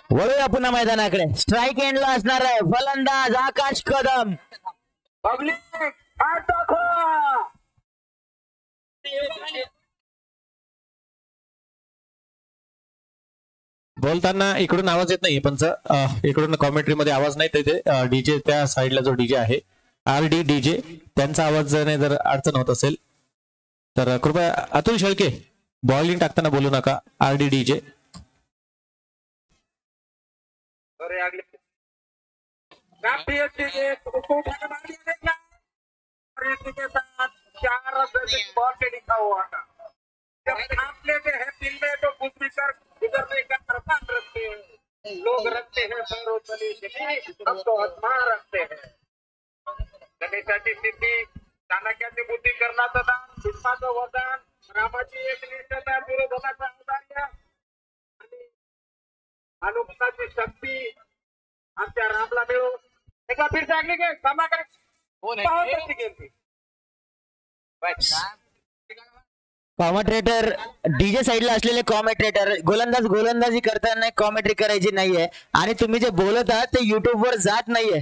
वळूया पुन्हा मैदानाकडे. स्ट्राईक एंडला असणार आहे फलंदाज आकाश कदम. बोलताना इकडून आवाज येत नाही पंच. इकडून कॉमेंट्री मध्ये आवाज नाही येते. डीजे त्या साईडला जो डीजे आहे RD डीजे त्यांचा आवाज जर अडचण होत असेल तर कृपया अतुल शेळके बॉलिंग टाकताना बोलू नका. RD डीजे बॉल पे लिखा हुआ था जब आप लेते हैं दिल में तो कुछ भी कर गुजरने का अरमान रखते हैं. लोग रखते हैं पैरों तले जमीन, हम तो आसमान रखते हैं. गणेशाची सिद्धी, चाणक्याची बुद्धी, कर्णाचं दान, भीष्माचं वरदान, रामाची एक निष्ठता, दुर्योधनाचा औदार्य आणि हनुमंताची शक्ती आमच्या रामला मिळो. एक बार फिर से अगली के सामना करें. बहुत अच्छी गेम थी. कॉमेंट्रेटर डीजे साईडला असलेले कॉमेंट्रेटर गोलंदाजी करताना कॉमेंट्री करायची नाहीये आणि तुम्ही जे बोलत आहात ते युट्यूब वर जात नाहीये.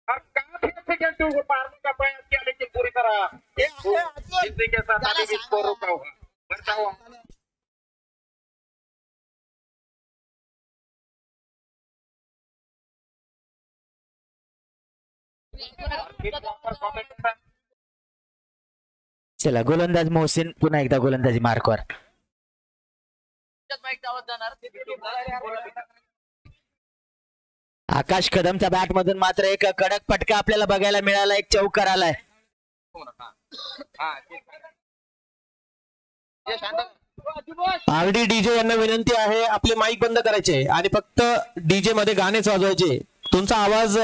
काफी गेम को पारने का प्रयास किया लेकिन पूरी तरह जीतने के साथ आगे भी स्कोर रुका हुआ बढ़ता हुआ. चला गोलंदाज मोहसिन पुन्हा एकदा गोलंदाजी मार्कवर. आकाश कदमच्या बॅट मधून मात्र एक कडक फटका आपल्याला बघायला मिळाला. एक चौकार आलाय. RD डीजे यांना विनंती आहे आपले माईक बंद करायचे आणि फक्त डीजे मध्ये गाणेच वाजवायचे. तुमचा आवाज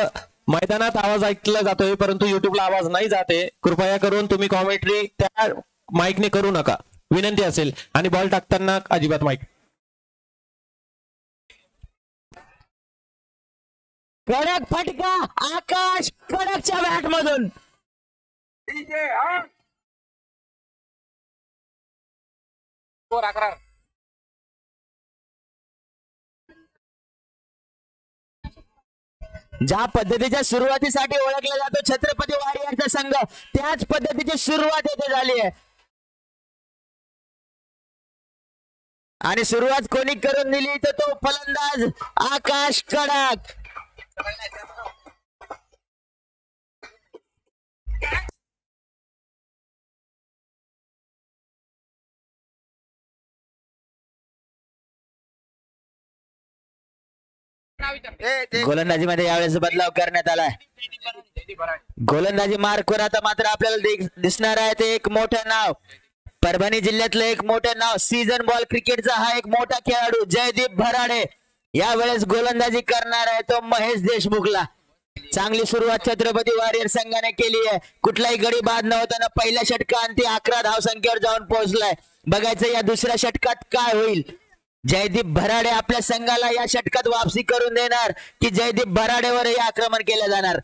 मैदानात आवाज ऐकला जातोय परंतु युट्यूबला आवाज नाही जाते. कृपया करून तुम्ही कॉमेंट्री त्या माईकने करू नका विनंती असेल. आणि बॉल टाकताना अजिबात माईक. कडक फटका आकाश कडकच्या बॅट मधून. ज्या पद्धतीच्या सुरुवातीसाठी ओळखला जातो छत्रपती वारियरचा संघ त्याच पद्धतीची सुरुवात येथे झाली आहे. आणि सुरुवात कोणी करून दिली तर तो फलंदाज आकाश कडक. गोलंदाजीमध्ये यावेळेस बदलाव करण्यात आलाय. गोलंदाजी मार्कवर आता मात्र आपल्याला दिसणार आहे ते एक मोठं नाव. परभणी जिल्ह्यातलं एक मोठं नाव. सीझन बॉल क्रिकेटचा हा एक मोठा खेळाडू जयदीप भराडे यावेळेस गोलंदाजी करणार आहे तो महेश देशमुखला. चांगली सुरुवात छत्रपती वारियर संघाने केली आहे. कुठलाही गडी बाद नव्हताना पहिल्या षटकात 11 धावसंख्येवर जाऊन पोहोचलाय. बघायचं या दुसऱ्या षटकात काय होईल. जयदीप भराडे आपल्या संघाला या षटकात वापसी करून देणार की जयदीप भराडेवरही आक्रमण केलं जाणार.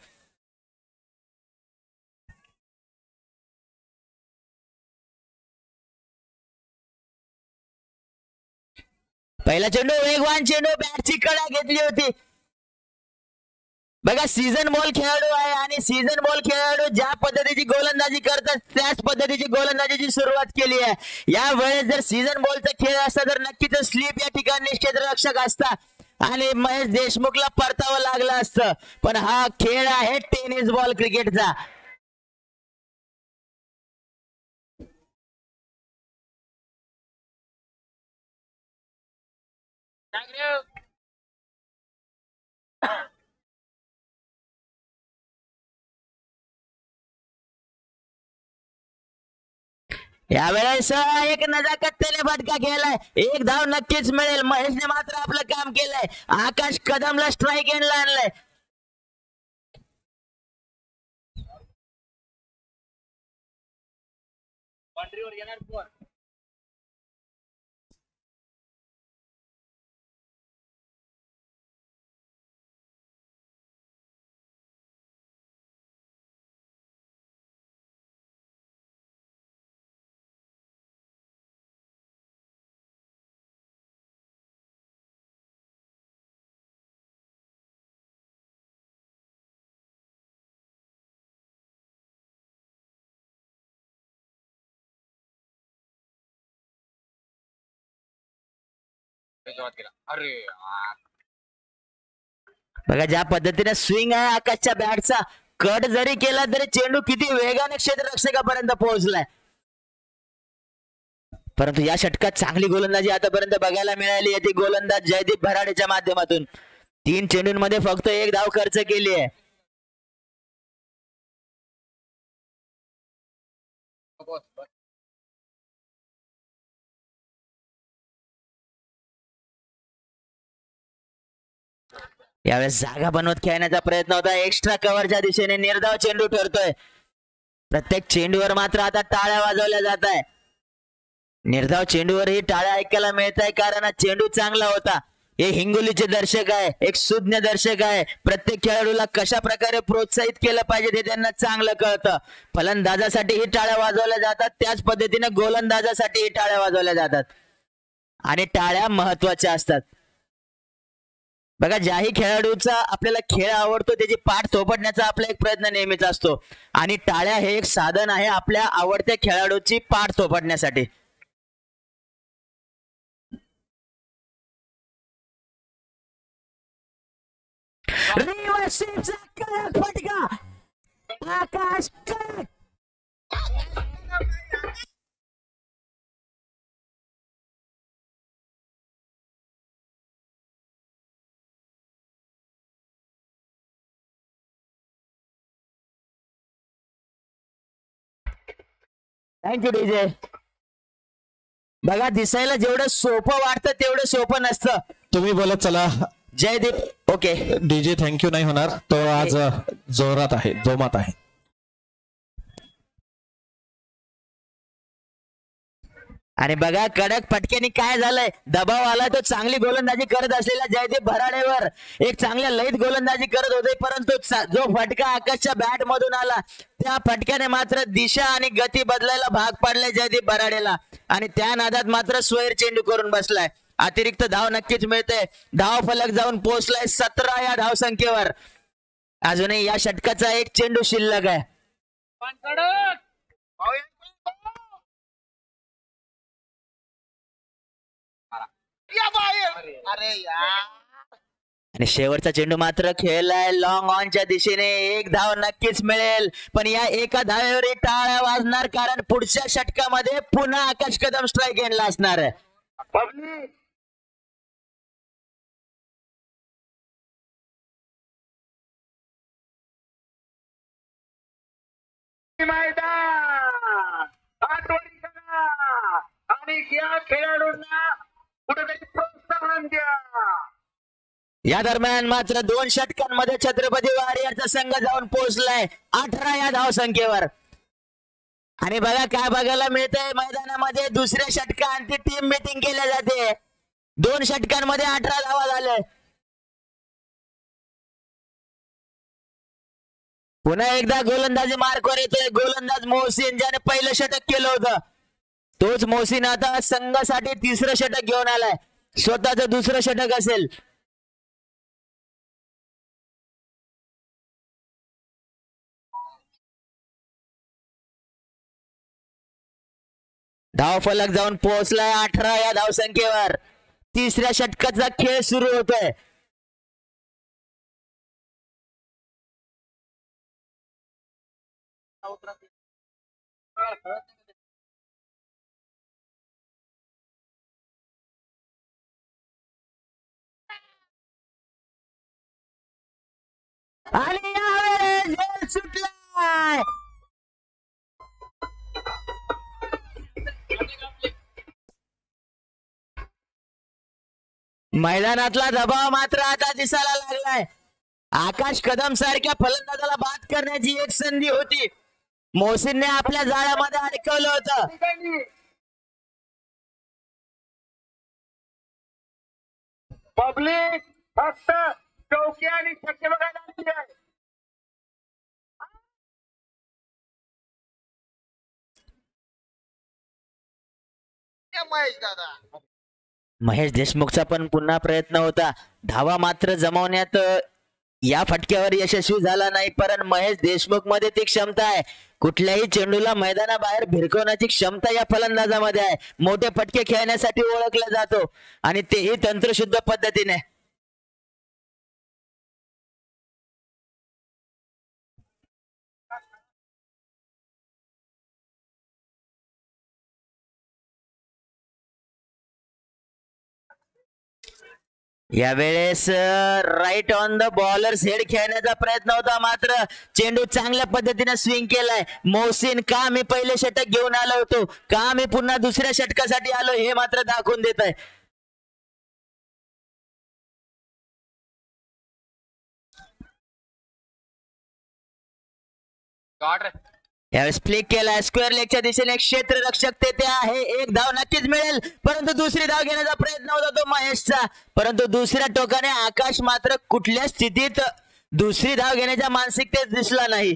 पहिला चेंडू वेगवान चेंडू बॅटची कडा घेतली होती. बघा सीझन बॉल खेळाडू आहे आणि सीझन बॉल खेळाडू ज्या पद्धतीची गोलंदाजी करतात त्याच पद्धतीची गोलंदाजीची सुरुवात केली आहे. या वेळेस जर सीझन बॉलचा खेळ असता तर नक्कीच स्लीप या ठिकाणी क्षेत्ररक्षक असता आणि महेश देशमुखला परतावं लागलं असतं. पण हा खेळ आहे टेनिस बॉल क्रिकेटचा. यावेळेस एक नजाकतेने फटका खेळलाय. एक धाव नक्कीच मिळेल. महेशने मात्र आपलं काम केलंय. आकाश कदमला स्ट्राईक एंडला आणलंय. अरे यार. बघा ज्या पद्धतीने स्विंग आहे आकाशच्या बॅटचा, कट जरी केला तरी चेंडू किती वेगाने क्षेत्ररक्षकापर्यंत पोहोचलाय. परंतु या षटकात चांगली गोलंदाजी आतापर्यंत बघायला मिळाली आहे ती गोलंदाज जयदीप भराडेच्या माध्यमातून. 3 चेंडूंमध्ये फक्त 1 धाव खर्च केली आहे. यावेळेस जागा बनवत खेळण्याचा प्रयत्न होता. एक्स्ट्रा कव्हरच्या दिशेने निर्धाव चेंडू ठरतोय. प्रत्येक चेंडूवर मात्र आता टाळ्या वाजवल्या जात आहे. निर्धाव चेंडूवरही टाळ्या ऐकायला मिळत आहे कारण हा चेंडू चांगला होता. हे हिंगोलीचे दर्शक आहे, एक सुज्ञ दर्शक आहे. प्रत्येक खेळाडूला कशा प्रकारे प्रोत्साहित केलं पाहिजे ते त्यांना चांगलं कळतं. फलंदाजासाठी ही टाळ्या वाजवल्या जातात, त्याच पद्धतीने गोलंदाजासाठी ही टाळ्या वाजवल्या जातात आणि टाळ्या महत्वाच्या असतात. बघा ज्याही खेळाडूचा आपल्याला खेळ आवडतो त्याची पाठ थोपटण्याचा आपला एक प्रयत्न नेहमीच असतो आणि टाळ्या हे एक साधन आहे आपल्या आवडत्या खेळाडूची पाठ थोपटण्यासाठी. फटका आकाश कडक. Thank you DJ. बघा दिसायला जेवढं सोपं वाटतं तेवढं सोपं नसतं. तुम्ही बोलत चला. जयदीप ओके. डीजे थँक्यू नाही होणार, तो आज जोरात आहे, जोमात आहे. आणि बघा कडक फटक्याने काय झालंय, दबाव आला तो चांगली गोलंदाजी करत असलेल्या जयदीप भराडेवर. एक चांगल्या लयीत गोलंदाजी करत होते परंतु जो फटका आकाशच्या बॅट मधून आला त्या फटक्याने मात्र दिशा आणि गती बदलायला भाग पाडले जयदीप भराडेला आणि त्या नादात मात्र स्वैर चेंडू करून बसलाय. अतिरिक्त धाव नक्कीच मिळते. धाव फलक जाऊन पोहोचलाय 17 या धाव संख्येवर. अजूनही या षटकाचा एक चेंडू शिल्लक आहे. आणि शेवटचा चेंडू मात्र खेळलाय लॉंग ऑनच्या दिशेने. 1 धाव नक्कीच मिळेल पण या एका धावेवर टाळ्या वाजणार कारण पुढच्या षटकामध्ये पुन्हा आकाश कदम स्ट्राईक एंडला असणार आहे. मैदान आठवणी करा आणि या खेळाडूंना कुठेतरी प्रोत्साहन द्या. या दरम्यान मात्र 2 षटकांमध्ये छत्रपती वारियरचा संघ जाऊन पोहोचलाय 18 या धाव संख्येवर. आणि बघा काय बघायला मिळतंय मैदानामध्ये दुसऱ्या षटकांती टीम मीटिंग केल्या जाते. 2 षटकांमध्ये 18 धावा झाले. पुन्हा एकदा गोलंदाजी मार्कवर येतोय गोलंदाज मोहसिन ज्याने पहिलं षटक केलं होतं. तोच मोहसिन आता संघासाठी 3रं षटक घेऊन आलाय. स्वतःचं 2रं षटक असेल. धाव फलक जाऊन पोहोचलाय 18 या धाव संख्येवर. 3ऱ्या षटकाचा खेळ सुरू होतोय. आणि यावेळेस गोल सुटलाय. मैदानातला दबाव मात्र आता दिसायला लागलाय. आकाश कदम सारख्या फलंदाजाला बाद करण्याची एक संधी होती. मोहसिनने आपल्या जाळ्यामध्ये अडकवलं होतं. पब्लिक फक्त चौकी आणि छक्के बघायला आली आहे. महेश देशमुखचा पण पुन्हा प्रयत्न होता. धावा मात्र जमवण्यात या फटक्यावर यशस्वी झाला नाही. पण महेश देशमुख मध्ये ती क्षमता आहे. कुठल्याही चेंडूला मैदानाबाहेर भिरकवण्याची क्षमता या फलंदाजामध्ये आहे. मोठे फटके खेळण्यासाठी ओळखला जातो आणि तेही तंत्रशुद्ध पद्धतीने. यावेळेस right on the bowler's head खेळण्याचा प्रयत्न होता, मात्र चेंडू चांगल्या पद्धतीने स्विंग केलाय. मोहसिन का मी पहिले षटक घेऊन आलो होतो, का मी पुन्हा दुसऱ्या षटकासाठी आलो हे मात्र दाखवून देत आहे. यावेळेस फ्लिक केलाय स्क्वेअर लेगच्या दिशेने. क्षेत्ररक्षक तेथे आहे, एक धाव नक्कीच मिळेल, परंतु दुसरी धाव घेण्याचा प्रयत्न होता तो महेशचा, परंतु दुसऱ्या टोकाने आकाश मात्र कुठल्या स्थितीत दुसरी धाव घेण्याच्या मानसिकतेत दिसला नाही.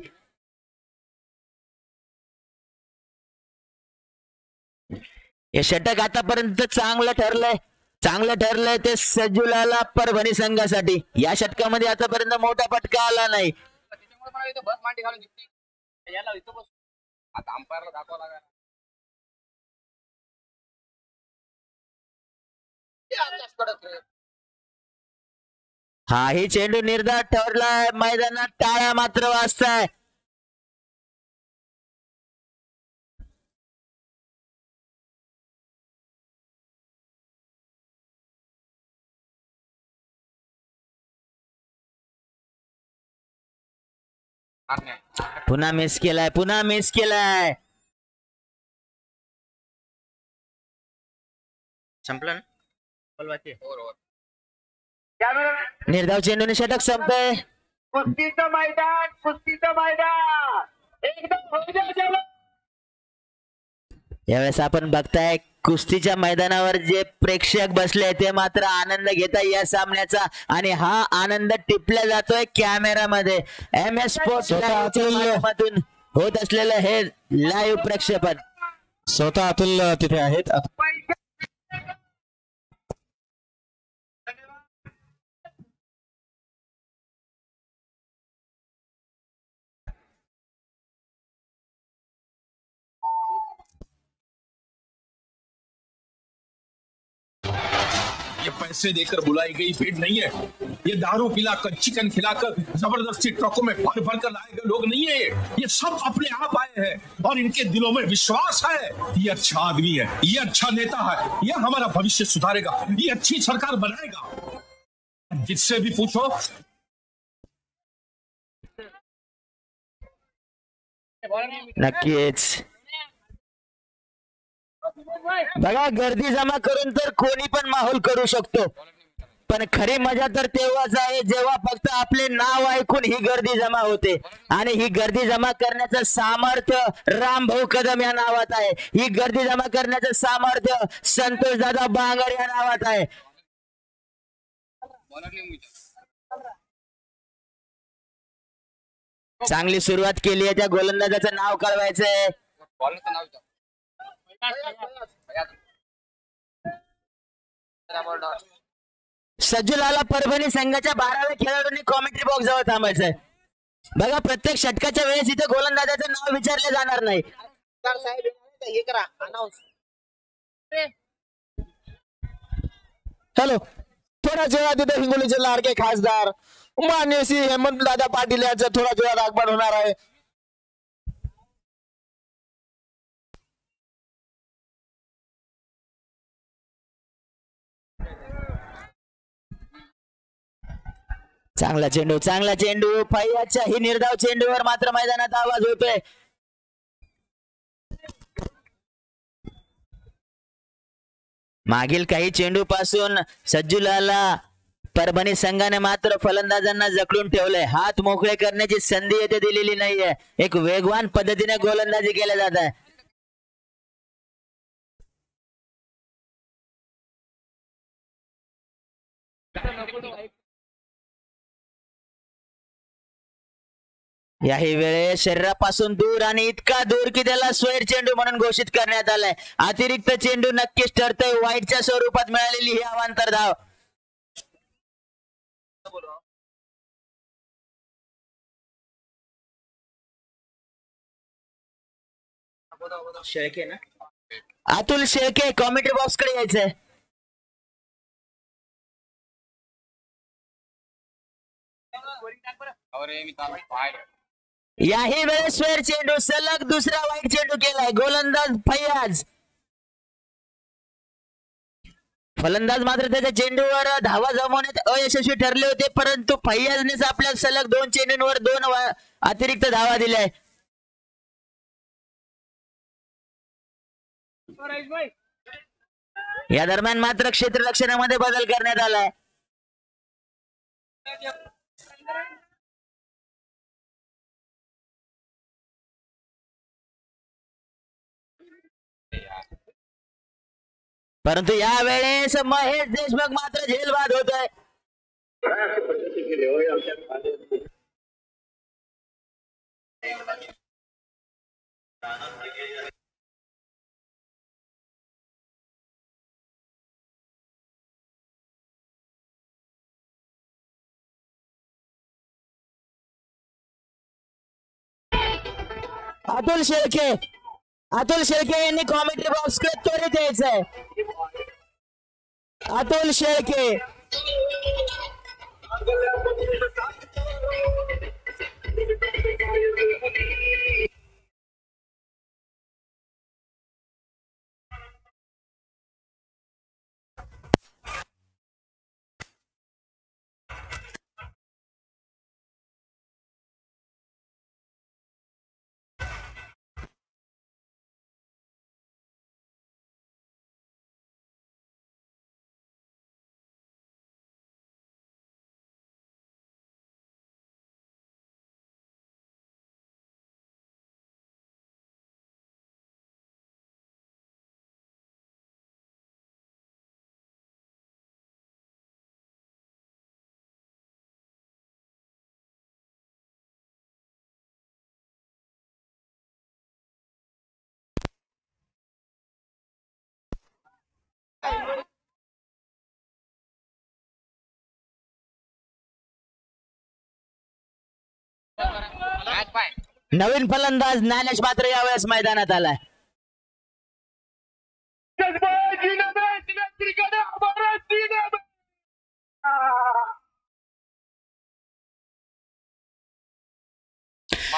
हे षटक आतापर्यंत चांगलं ठरलंय ते सज्जुलाला परभणी संघासाठी. या षटकामध्ये आतापर्यंत मोठा फटका आला नाही. हाही चेंडू निर्धार ठरलाय, मैदानात टाळ्या मात्र वाजताय. पुन्हा मिस केलाय. संपलं ना. निर्धाव चेंडूने षटक संपतंय. कुस्तीचं मैदान एकदम. यावेळेस आपण बघताय कुस्तीच्या मैदानावर जे प्रेक्षक बसले ते मात्र आनंद घेत आहे या सामन्याचा, आणि हा आनंद टिपला जातोय कॅमेरामध्ये. MS स्पोर्ट्स माध्यमातून होत असलेलं हे लाईव्ह प्रक्षेपण. स्वतः अतुल तिथे आहेत. ये पैसे देकर बुलाई गई भीड़ नहीं है, ये दारू पिलाकर चिकन खिलाकर जबरदस्ती ट्रकों में भर भर कर लाए गए लोग नहीं है. ये सब अपने आप आए हैं और इनके दिलों में विश्वास है. ये अच्छा आदमी है, ये अच्छा नेता है, ये हमारा भविष्य सुधारेगा, ये अच्छी सरकार बनाएगा. जिससे भी पूछो नक्कीच. बघा, गर्दी जमा करून तर कोणी पण माहोल करू शकतो, पण खरी मजा तर तेव्हाच आहे जेव्हा फक्त आपले नाव ऐकून ही गर्दी जमा होते. आणि ही गर्दी जमा करण्याचं सामर्थ्य रामभाऊ कदम या नावात आहे. ही गर्दी जमा करण्याचं सामर्थ्य संतोष दादा बांगर या नावात आहे. चांगली सुरुवात केली आहे, त्या गोलंदाजाचं नाव कळवायचंय. सज्जुलाला परभणी संघाच्या 12व्या खेळाडूंनी कॉमेंट्री बॉक्स जवळ थांबायचंय. बघा, प्रत्येक षटकाच्या वेळेस इथे गोलंदाजाचं नाव विचारले जाणार नाही. हॅलो, थोड्याच वेळात तिथे हिंगोलीचे लाडके खासदार मान्य श्री हेमंत दादा पाटील यांचं थोड्याच वेळात आगमन होणार आहे. चांगला चेंडू फैयाच्या ही निर्धाव चेंडूवर मात्र मैदानात आवाज होतोय. मागील काही चेंडू पासून सज्जुलाला परभणी संघाने मात्र फलंदाजांना जखडून ठेवलंय. हात मोकळे करण्याची संधी येथे दिलेली नाहीये. एक वेगवान पद्धतीने गोलंदाजी केल्या जात आहे. याही वेळेस शरीरापासून दूर आणि इतका दूर की त्याला स्वैर चेंडू म्हणून घोषित करण्यात आलाय. अतिरिक्त चेंडू नक्कीच ठरतोय. वाईटच्या स्वरूपात मिळालेली ही अवांतर धाव. शेळके ना, अतुल शेळके कॉमेंट्री बॉक्स कडे यायचंय. याही वेळेस स्वेर चेंडू सलग दुसरा वाईट चेंडू केलाय. गोलंदाज फैयाज, फलंदाज मात्र त्याच्या चेंडूवर धावा जमवण्यात अयशस्वी ठरले होते, परंतु फैयाजनेच आपल्या सलग 2 चेंडूंवर 2 अतिरिक्त धावा दिल्या. या दरम्यान मात्र क्षेत्ररक्षणामध्ये बदल करण्यात आलाय. परंतु यावेळेस महेश देशमुख मात्र झेलबाद होत आहे. अतुल शेळके, अतुल शेळके यांनी कॉमेंट्री बॉक्स कडे त्वरित यायचंय. अतुल शेळके, नवीन फलंदाज ज्ञानेश मात्र यावेळेस मैदानात आलाय.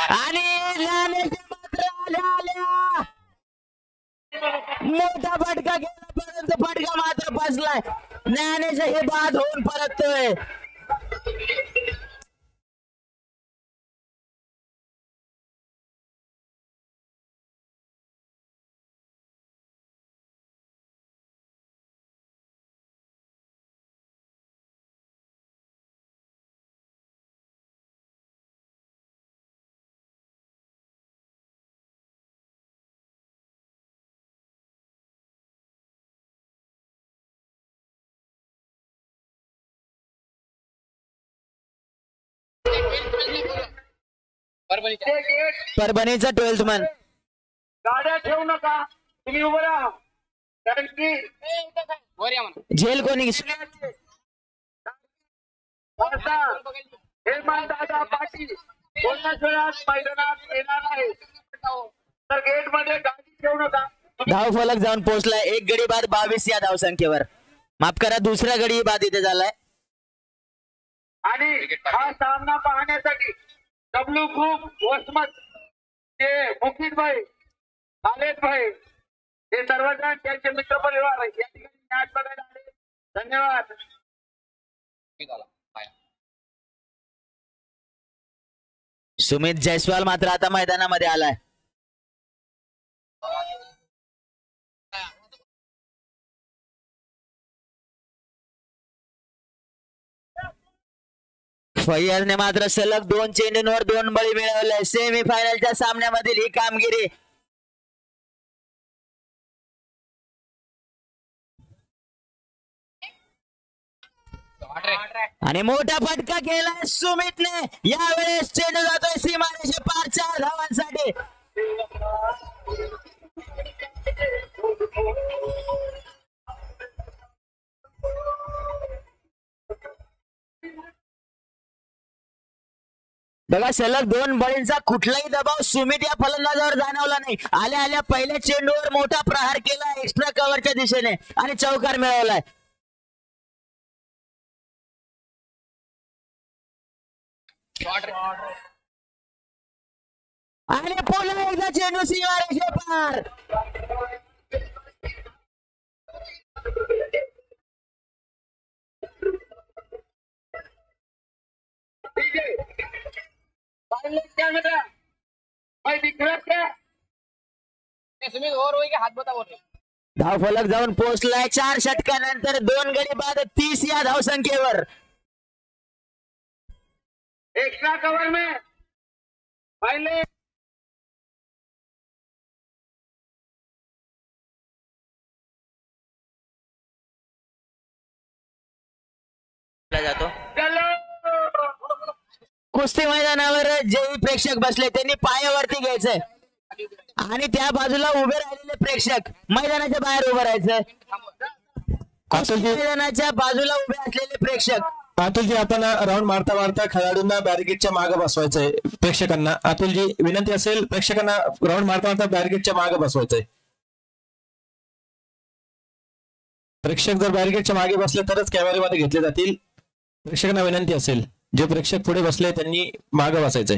आणि ज्ञानेश मात्र आल्या मोठा फटका गेला, परंतु फटका मात्र बसलाय. ज्ञानेश हे बाद होऊन परततोय. परभणीचा 12th मॅन. गाड्या ठेवू नका, तुम्ही उभं राहा. कारण की झेल कोणी हेमंत दादा पाटील कोणाच वेळात मैदानात येणार आहे, तर गेट मध्ये गाडी ठेवू नका. धाव फलक जाऊन पोहोचलाय. 1 गडी बाद 22 या धावसंख्येवर. माफ करा, दुसरा गडी बाद इथे झालाय. आणि हा सामना पाहण्यासाठी डब्ल्यू ग्रुप वसमत ते मुकीत भाई, खालेद भाई हे सर्वजण त्यांचे मित्र परिवार या ठिकाणी मॅच बघायला आले. धन्यवाद. सुमित जयस्वाल मात्र आता मैदानामध्ये आलाय. फैयाजने मात्र सलग 2 चेंडूंवर 2 बळी मिळवले. सेमीफायनलच्या सामन्यामधील ही कामगिरी. आणि मोठा फटका केलाय सुमितने. यावेळेस चेंडू जातोय सीमारेषे पार 4 धावांसाठी. बघा सलग 2 बळींचा कुठलाही दबाव सुमित या फलंदाजावर जाणवला नाही. आल्या आल्या पहिल्या चेंडूवर मोठा प्रहार केला एक्स्ट्रा कव्हरच्या दिशेने आणि चौकार मिळवलाय. आणि पुन्हा एकदा चेंडू सीमारेषे पार. क्या बेटा भाई दिख रहा क्या? और हाथ बताओ. धाव फलक जाऊन पोहोचलाय. 4 षटकानंतर 2 गडी बाद 30 या धावसंख्येवर. एक्स्ट्रा कवर में पहले जातो. चलो कुस्ती मैदानावर जे प्रेक्षक बसले त्यांनी पायावरती घ्यायचंय आणि त्या बाजूला उभे राहिलेले प्रेक्षक मैदानाच्या बाहेर उभं राहायचं. मैदानाच्या बाजूला उभे असलेले प्रेक्षक. अतुलजी आपण राऊंड मारता मारता खेळाडूंना बॅरिकेडच्या मागे बसवायचंय. प्रेक्षकांना अतुलजी विनंती असेल, प्रेक्षकांना राऊंड मारता मारता बॅरिकेडच्या मागे बसवायचंय. प्रेक्षक जर बॅरिकेडच्या मागे बसले तरच कॅमेऱ्यामध्ये घेतले जातील. प्रेक्षकांना विनंती असेल, जे प्रेक्षक पुढे बसले त्यांनी मागे बसायचंय.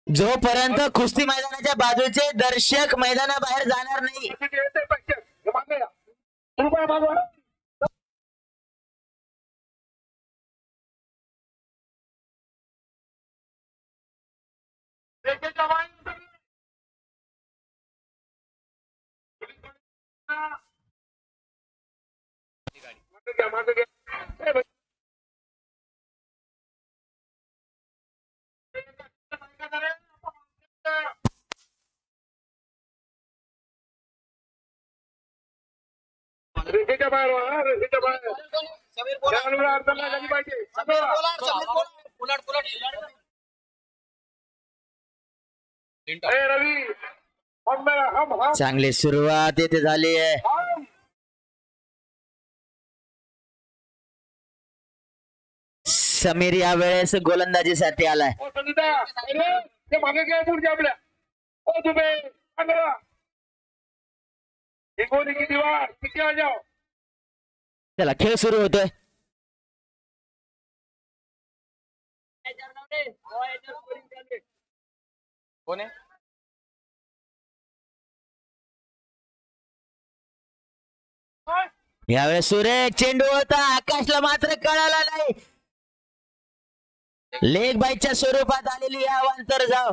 जोपर्यंत कुस्ती मैदानाच्या बाजूचे दर्शक मैदानाबाहेर जाणार नाही रेषेच्या बाहेर व्हा, रेषेच्या बाहेर. जानूला अडचण झाली पाहिजे. ए रवी हम चांगली सुरुवात येथे झाली आहे. समीर या वेळेस गोलंदाजीसाठी आलाय. ओ संगीता अरे ते मागे काय पुढच्या आपल्या ओ तुम्ही अंदर हिंगोली की दीवार पीछे आ जाओ. चला खेळ सुरू होतोय. कोण आहे? यावेळेस सुरेख चेंडू होता. आकाशला मात्र कळाला नाही. लेग बाईच्या स्वरूपात आलेली या अवांतर जाव,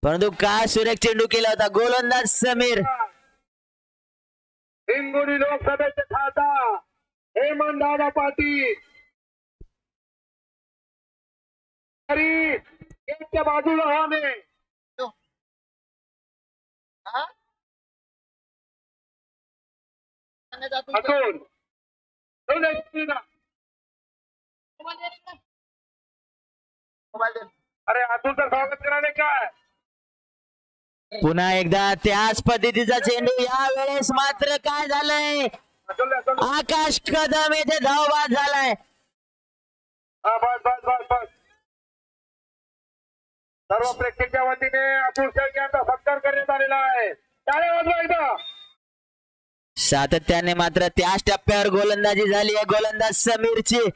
परंतु काय सुरेख चेंडू केला होता गोलंदाज समीर. हिंगोली लोकसभेचे खासदार हेमंतदादा पाटील गेटच्या बाजूला राहणे. अतुल अरे अतुलचं स्वागत करायला काय. पुन्हा एकदा त्याच पद्धतीचा चेंडू. या वेळेस मात्र काय झालंय, आकाश कदम येथे धावबाद झालाय. बस बस बस बस. सर्व प्रेक्षकांच्या वतीने अतुल शेळके यांचा सत्कार करण्यात आलेला आहे. टाळ्या वाजवा एकदा. सातत्याने मात्र त्याच टप्प्यावर गोलंदाजी झाली आहे गोलंदाज समीरची.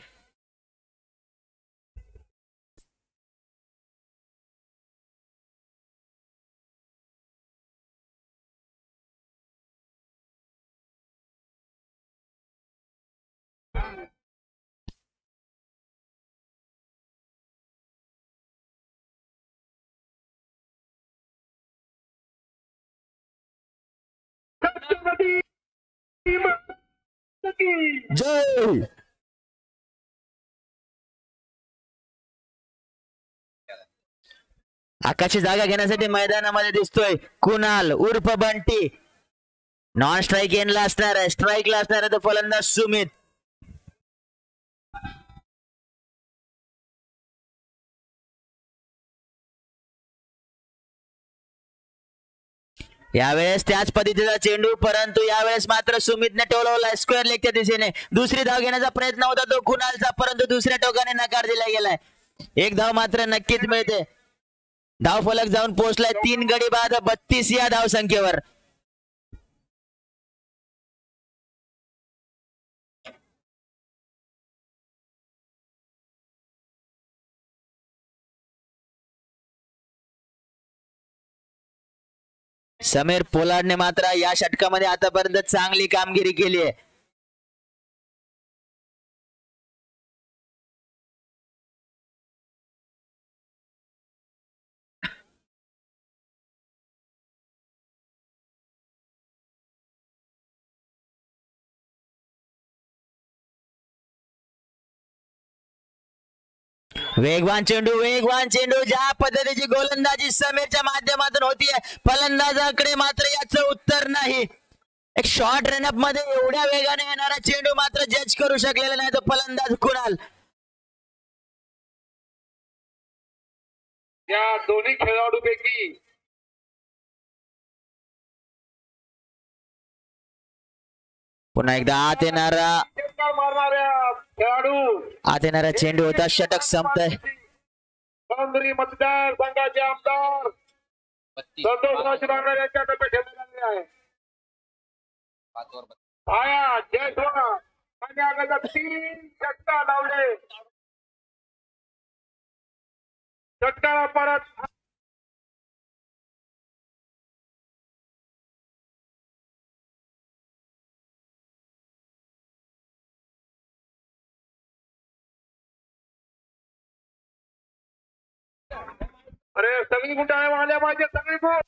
जय आकाशची जागा घेण्यासाठी मैदानामध्ये दिसतोय कुणाल उर्फ बंटी. नॉन स्ट्राईक एंडला असणार आहे, स्ट्राईकला असणार आहे तो फलंदाज सुमित. यावेळेस त्याच पद्धतीचा चेंडू, परंतु यावेळेस मात्र सुमितने टोलवलाय स्क्वेअर लेगच्या दिशेने. दुसरी धाव घेण्याचा प्रयत्न होता तो कुणालचा, परंतु दुसऱ्या टोकाने नकार दिला गेलाय. एक धाव मात्र नक्कीच मिळते. धाव फलक जाऊन पोहोचलाय 3 गडी बाद 32 या धाव संख्येवर. समीर पोलार्डने मात्र या षटकामध्ये आतापर्यंत चांगली कामगिरी केली आहे. वेगवान चेंडू ज्या पद्धतीची गोलंदाजी समीरच्या माध्यमातून होतीये, फलंदाजाकडे मात्र याचं उत्तर नाही. एक शॉर्ट रनअप मध्ये एवढ्या वेगाने येणारा चेंडू मात्र जज करू शकलेला नाही तो फलंदाज कुणाल. या दोन्ही खेळाडूपैकी पुन्हा एकदा आत येणारा चेंडू होता. षटक संपतंय. बांद्री मतदार संघाचे आमदार संतोष राणा यांच्या तर्फे ठेवण्यात आले आहे. आया जयस्वाल आणि अगोदर 3 षटका लावले. षटकाला परत अरे सगळी गुंडाळ्या आल्या पाहिजे सगळी गुण.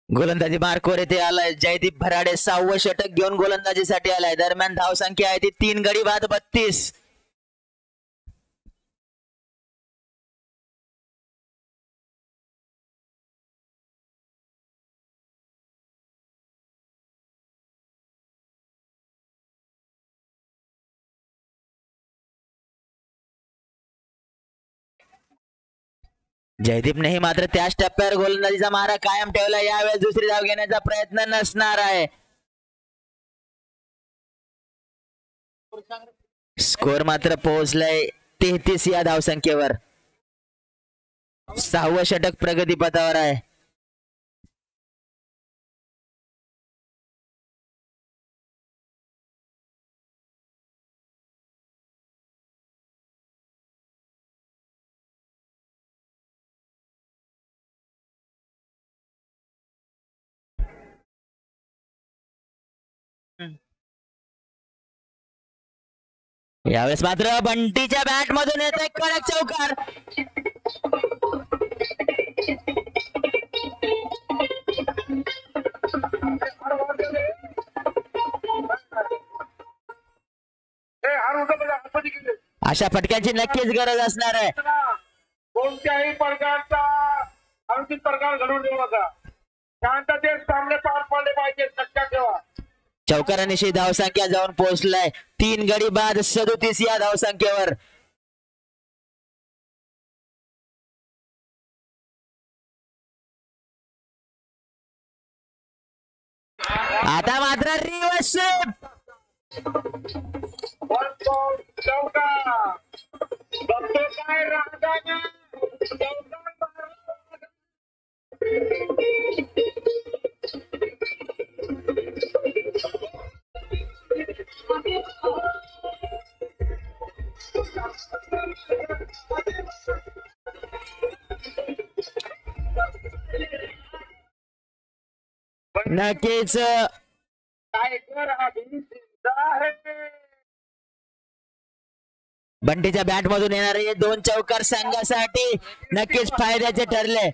गोलंदाजी मार्कवर येथे आलाय जयदीप भराडे. 6वं षटक घेऊन गोलंदाजीसाठी आलाय. दरम्यान धाव संख्या आहे ती 3 गडी बाद 32. जयदीपनेही मात्र त्याच टप्प्यावर गोलंदाजीचा मारा कायम ठेवला. यावेळेस दुसरी धाव घेण्याचा प्रयत्न नसणार आहे. स्कोर मात्र पोहोचलाय 33 या धाव संख्येवर. 6वं षटक प्रगतीपथावर आहे. यावेळेस मात्र बंटीच्या बॅट मधून येत आहे कडक चौकार. अशा फटक्यांची नक्कीच गरज असणार आहे. कोणत्याही प्रकारचा अंतिम प्रकार घडून देऊ नका. शांततेत सामने पार पडले पाहिजे. लक्षात ठेवा. चौकारानिशी धावसंख्या जाऊन पोहोचलाय 3 गडी बाद 37 या धावसंख्येवर. आता मात्र रिव्हर्स स्वीप. चौका बघतो काय राहताना नक्कीच बंटीच्या बॅट मधून येणारे हे 2 चौकार संघासाठी नक्कीच फायद्याचे ठरले.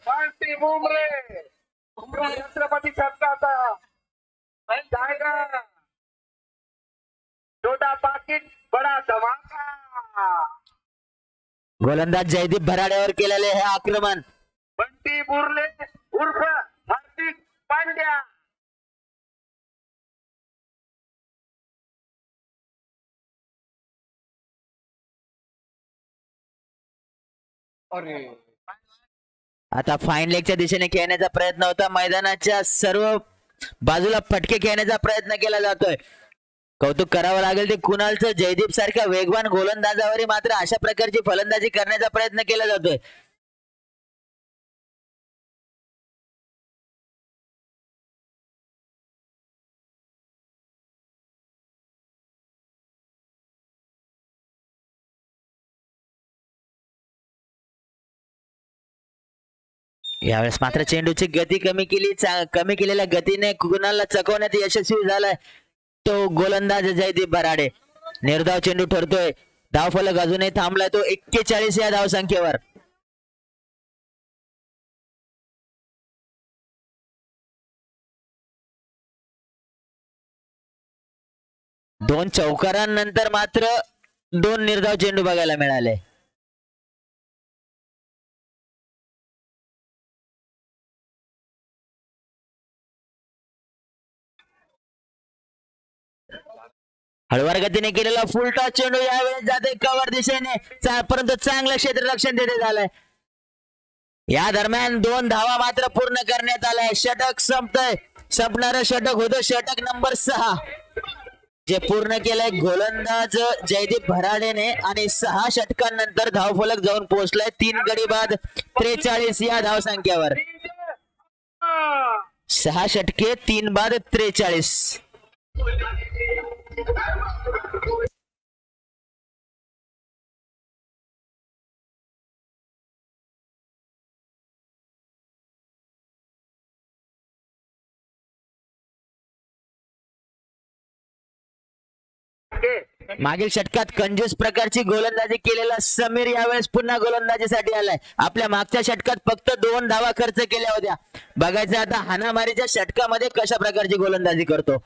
छत्रपती छक्का जाएगा. छोटा पाकिट बडा धमाका. गोलंदाज जयदीप भराड्यावर केलेले हे आक्रमण. बंटी बुर्ले उर्फ हार्दिक पांड्या. अरे आता फाईन लेगच्या दिशेने खेळण्याचा प्रयत्न होता. मैदानाच्या सर्व बाजूला फटके खेळण्याचा प्रयत्न केला जातोय. कौतुक करावं लागेल ते कुणालचं. जयदीप सारख्या वेगवान गोलंदाजावरही मात्र अशा प्रकारची फलंदाजी करण्याचा प्रयत्न केला जातोय. यावेळेस मात्र चेंडूची गती कमी केलेल्या गतीने कुणालला चकवण्यात यशस्वी झालाय तो गोलंदाज जयदीप भराडे. निर्धाव चेंडू ठरतोय. धावफलक अजूनही थांबलाय तो 41 या धावसंख्येवर. दोन चौकारांनंतर मात्र 2 निर्धाव चेंडू बघायला मिळाले. हळवार गतीने केलेला फुल टॉस चेंडू यावेळेस जाते कव्हर दिशेने, परंतु चांगलं क्षेत्ररक्षण तिथे झालंय. या दरम्यान 2 धावा मात्र पूर्ण करण्यात आलाय. षटक संपणारं षटक होतं षटक नंबर 6 जे पूर्ण केलंय गोलंदाज जयदीप भराडेने आणि 6 षटकांनंतर धावफलक जाऊन पोहोचलाय 3 गडी बाद 43 या धावसंख्येवर. 6 षटके 3 बाद 43. मागील षटकात कंजूस प्रकारची गोलंदाजी केलेला समीर यावेळेस पुन्हा गोलंदाजीसाठी आलाय. आपल्या मागच्या षटकात फक्त 2 धावा खर्च केल्या होत्या. बघायचं आता हाणामारीच्या षटकामध्ये कशा प्रकारची गोलंदाजी करतो.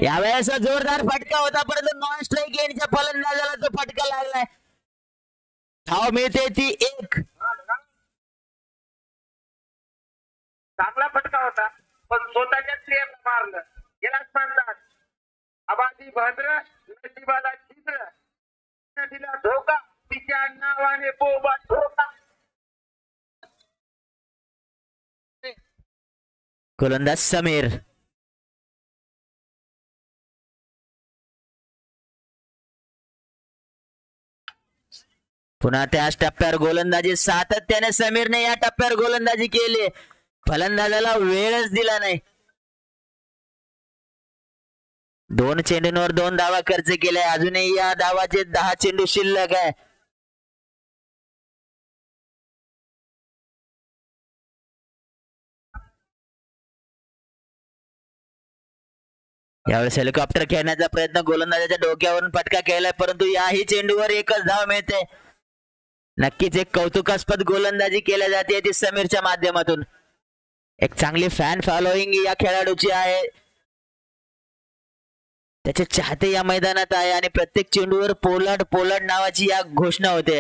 यावेळेस जोरदार फटका होता परंतु नॉन स्ट्राईक एंडच्या फलंदाजाला तो फटका लागलाय. धाव मिळते ती 1. चांगला फटका होता पण स्वतःच्या स्त्रियांना मारलं. यालाच म्हणतात आबादी भद्र नशिबाला छिद्र दिला धोका तिच्या नावाने बोबा धोका. गोलंदाज समीर. पुन्हा त्याच टप्प्यावर गोलंदाजी सातत्याने समीरने या टप्प्यावर गोलंदाजी केली. फलंदाजाला वेळच दिला नाही. 2 चेंडूंवर 2 धावा खर्च केलाय. अजूनही या धावाचे 10 चेंडू शिल्लक आहे. यावेळेस हेलिकॉप्टर खेळण्याचा प्रयत्न गोलंदाजाच्या डोक्यावरून फटका केलाय परंतु याही चेंडूवर एकच धाव मिळते. नक्कीच एक कौतुकास्पद गोलंदाजी केल्या जाते ती समीरच्या माध्यमातून. एक चांगली फॅन फॉलोईंग या खेळाडूची आहे. त्याचे चाहते या मैदानात आहे आणि प्रत्येक चेंडूवर पोलार्ड पोलार्ड नावाची या घोषणा होते.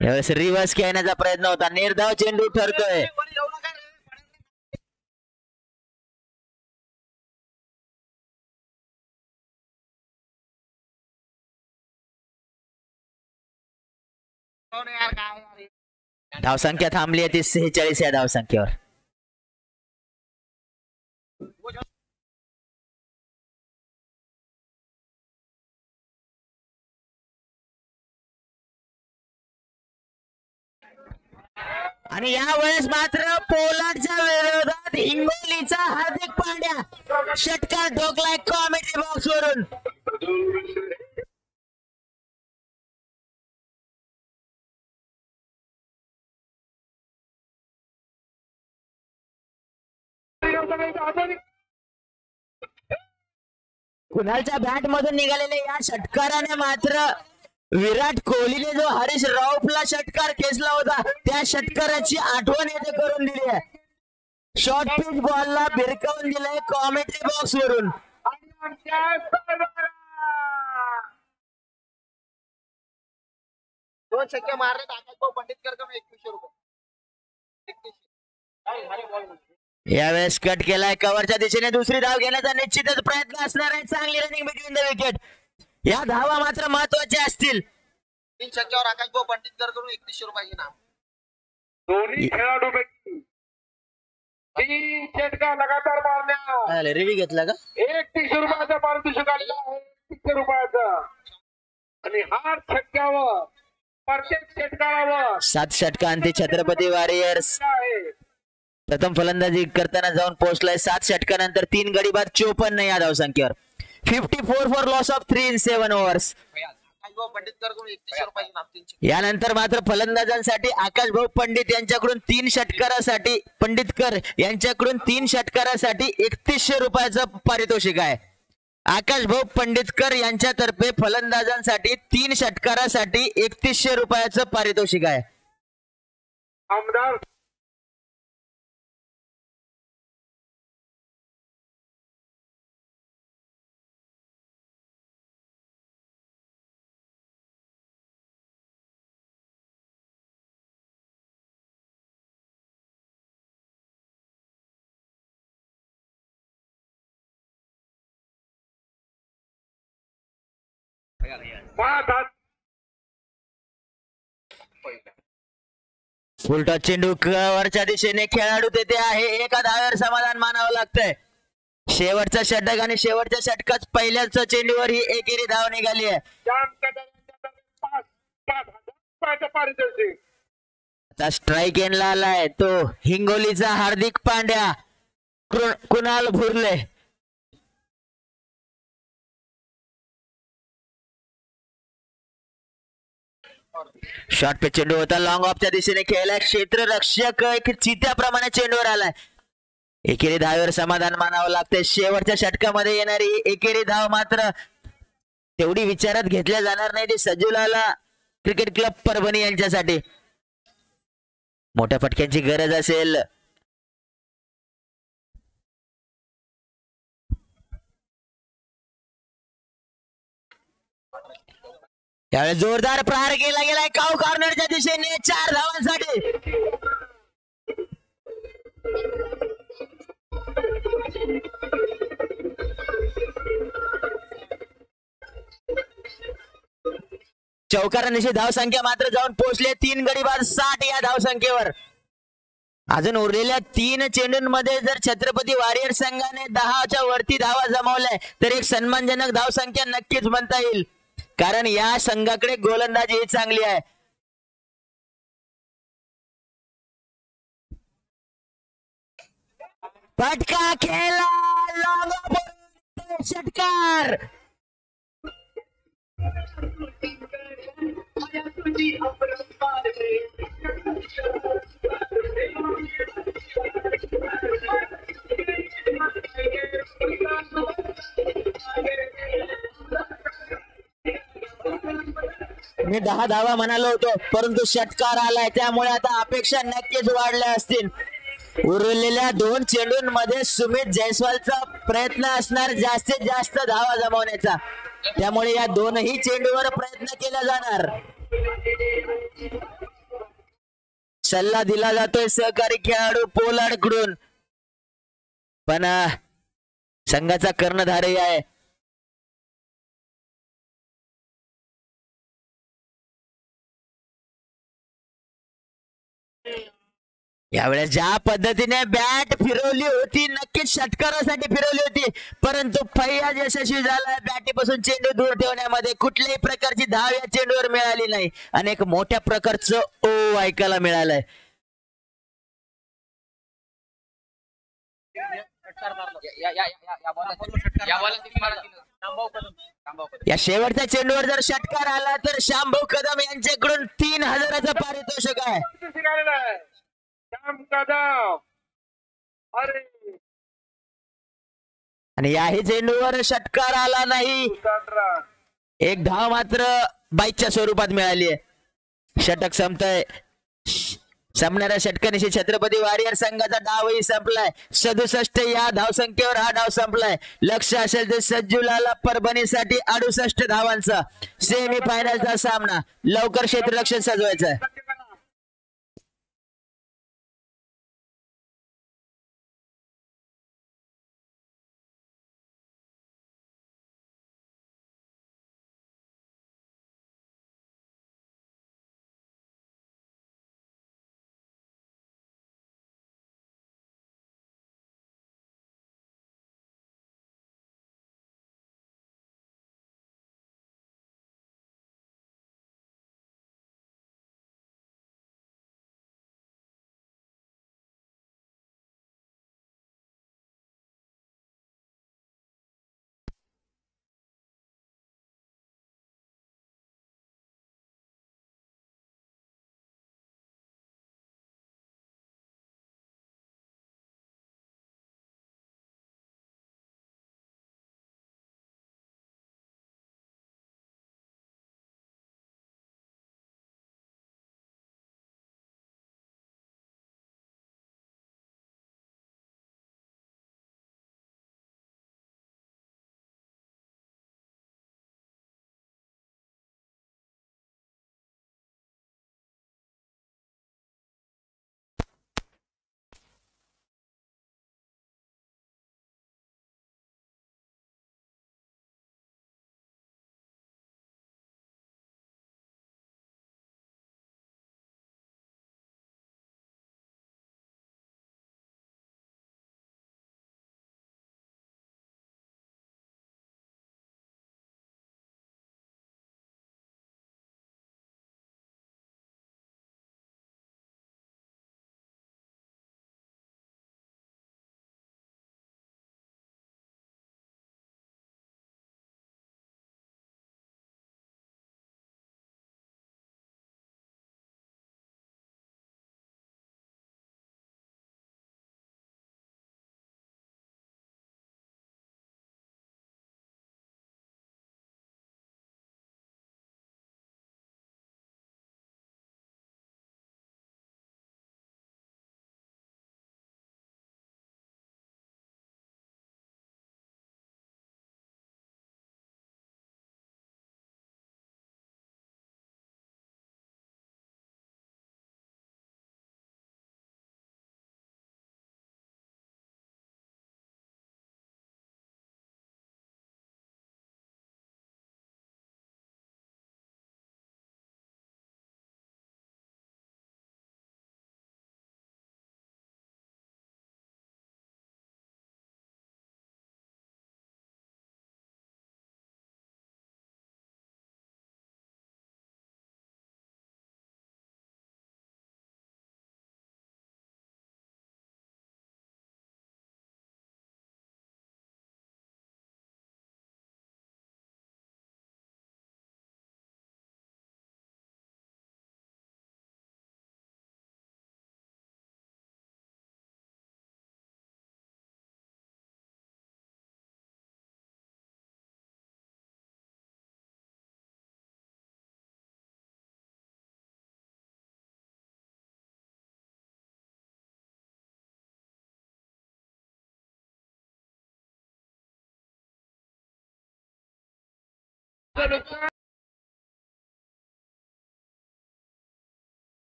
यावेळेस रिव्हर्स खेळण्याचा प्रयत्न होता. निर्धाव चेंडू ठरतोय. धावसंख्या थांबली आहे ती 46 या धावसंख्येवर. आणि यावेळेस मात्र पोलार्डच्या विरोधात हिंगोलीचा हार्दिक पांड्या षटकार ठोकलाय कॉमेडी बॉक्स वरून. कुणालच्या बॅट मधून निघालेल्या या षटकाराने मात्र विराट कोहलीने जो हरीश राऊफला षटकार खेचला होता त्या षटकाराची आठवण येथे करून दिली आहे. शॉर्ट पिच बॉलला भिरकावून दिलंय कॉमेंट्री बॉक्स वरून. 2 छक्के मारले आकाश भाऊ पंडितकर का 2100 रुपये. यावेळेस कट केलाय कव्हरच्या दिशेने दुसरी धाव घेण्याचा निश्चितच प्रयत्न असणार आहे. चांगली रनिंग बिटवीन द विकेट. या धावा मात्र महत्वाच्या असतील. 3 छक्क्यावर आकाश भाऊ पंडितकर कडून 3100 रुपये इनाम. दोन्ही खेळाडूपैकी 3 षटका लगातार मारल्या. रिव्ही घेतला का? 3100 रुपयाचा पारितोषिक आलेला आहे. 3100 रुपयाचा आणि हार छक्क्यावर प्रत्येक षटकावर 7 षटकांती छत्रपती वॉरियर्स आहे. प्रथम फलंदाजी करताना जाऊन पोहोचलाय. 7 षटकानंतर 3 गडी बाद 54 या धावसंख्येवर. 54 for loss of 3 in 7 overs. आकाश भाऊ पंडितकर कडून 3100 रुपये इनाम. 3 छक्के. यानंतर मात्र फलंदाजांसाठी आकाश भाऊ पंडित यांच्याकडून 3 षटकारासाठी पंडितकर यांच्याकडून 3 षटकारासाठी 3100 रुपयाचं पारितोषिक आहे. आकाश भाऊ पंडितकर यांच्यातर्फे फलंदाजांसाठी 3 षटकारासाठी 3100 रुपयाचं पारितोषिक आहे. आमदार फुलटॉस चेंडू वरच्या दिशेने खेळाडू तेथे आहे. एका धाव्यावर समाधान मानावं लागतंय. शेवटचा षटक आणि शेवटच्या षटकात पहिल्याच चेंडूवर ही एकेरी धाव निघाली आहे. पारितोषिक आता स्ट्राईक एंडला आलाय तो हिंगोलीचा हार्दिक पांड्या. कुणाल भुरले शॉर्ट पे चेंडू होता. लॉंग ऑफच्या दिशेने खेळलाय. क्षेत्ररक्षक एक चित्याप्रमाणे चेंडूवर आलाय. एकेरी धावेवर समाधान मानावं लागतंय. शेवटच्या षटकामध्ये येणारी एकेरी धाव मात्र तेवढी विचारात घेतल्या जाणार नाही. ती सज्जुलाला क्रिकेट क्लब परभणी यांच्यासाठी मोठ्या फटक्यांची गरज असेल. त्यावेळेस जोरदार प्रहार केला गेलाय काऊ कॉर्नरच्या दिशेने 4 धावांसाठी. चौकारांची धावसंख्या मात्र जाऊन पोहोचले 3 गडी बाद 60 या धावसंख्येवर. अजून उरलेल्या 3 चेंडूंमध्ये जर छत्रपती वॉरियर संघाने 10च्या वरती धावा जमवल्या तर एक सन्मानजनक धावसंख्या नक्कीच म्हणता येईल. कारण या संघाकडे गोलंदाजी ही चांगली आहे. फटका खेळला. लॉंग षटकार. मी 10 धावा म्हणालो होतो परंतु षटकार आलाय त्यामुळे आता अपेक्षा नक्कीच वाढल्या असतील. उरलेल्या 2 चेंडूंमध्ये सुमित जयस्वालचा प्रयत्न असणार जास्तीत जास्त धावा जमवण्याचा. त्यामुळे या 2ही चेंडूवर प्रयत्न केला जाणार. सल्ला दिला जातोय सहकारी खेळाडू पोलार्ड कडून पण संघाचा कर्णधारही आहे. यावेळेस ज्या पद्धतीने बॅट फिरवली होती नक्कीच षटकारासाठी फिरवली होती परंतु फैयाज यशस्वी झालाय. बॅटीपासून चेंडू दूर ठेवण्यामध्ये कुठल्याही प्रकारची धाव या चेंडूवर मिळाली नाही आणि एक मोठ्या प्रकारचं ओ ऐकायला मिळालंय. या शेवटच्या चेंडूवर जर षटकार आला तर श्यामभाऊ कदम यांच्याकडून 3000चं पारितोषिक आहे. आणि याही चेंडूवर षटकार आला नाही. एक धाव मात्र बाईच्या स्वरूपात मिळाली आहे. षटक संपतंय. संपणाऱ्या षटकानिशी छत्रपती वॉरियर संघाचा डावही संपलाय. 67 या धावसंख्येवर हा डाव संपलाय. लक्ष असेल तर सज्जुलाला परभणीसाठी 68 धावांचा सेमी फायनलचा सामना लवकर क्षेत्ररक्षण सजवायचा आहे.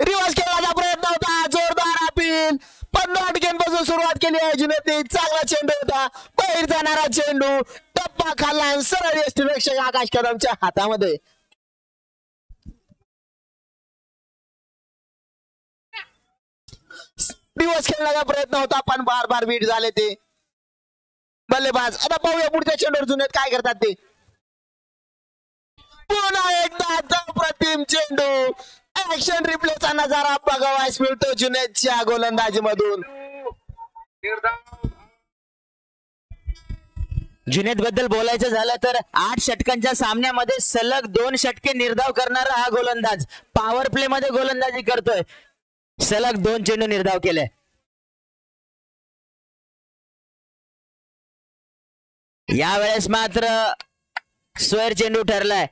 रिवर्स खेळण्याचा प्रयत्न होता, जोरदार अपील. 15 टक्क्यांपासून सुरुवात केली आहे जुनेदने. चांगला चेंडू होता, बाहेर जाणारा चेंडू, टप्पा खाल्ला आणि सरळ यष्टीरक्षक आकाश कदमच्या हातामध्ये. रिवर्स खेळण्याचा प्रयत्न होता पण बार बीट झाले ते बल्लेबाज. आता पाहूया पुढच्या चेंडूवर जुनेद काय करतात ते. पुन्हा एकदा अप्रतिम चेंडू. ऍक्शन रिप्लेचा नजारा बघावायस मिळतो जुनेदच्या गोलंदाजी मधून. जुनेद बद्दल बोलायचं झालं तर 8 षटकांच्या सामन्यामध्ये सलग 2 षटके निर्धाव करणारा हा गोलंदाज पॉवर प्ले मध्ये गोलंदाजी करतोय. सलग 2 चेंडू निर्धाव केले. यावेळेस मात्र स्क्वेअर चेंडू ठरलाय.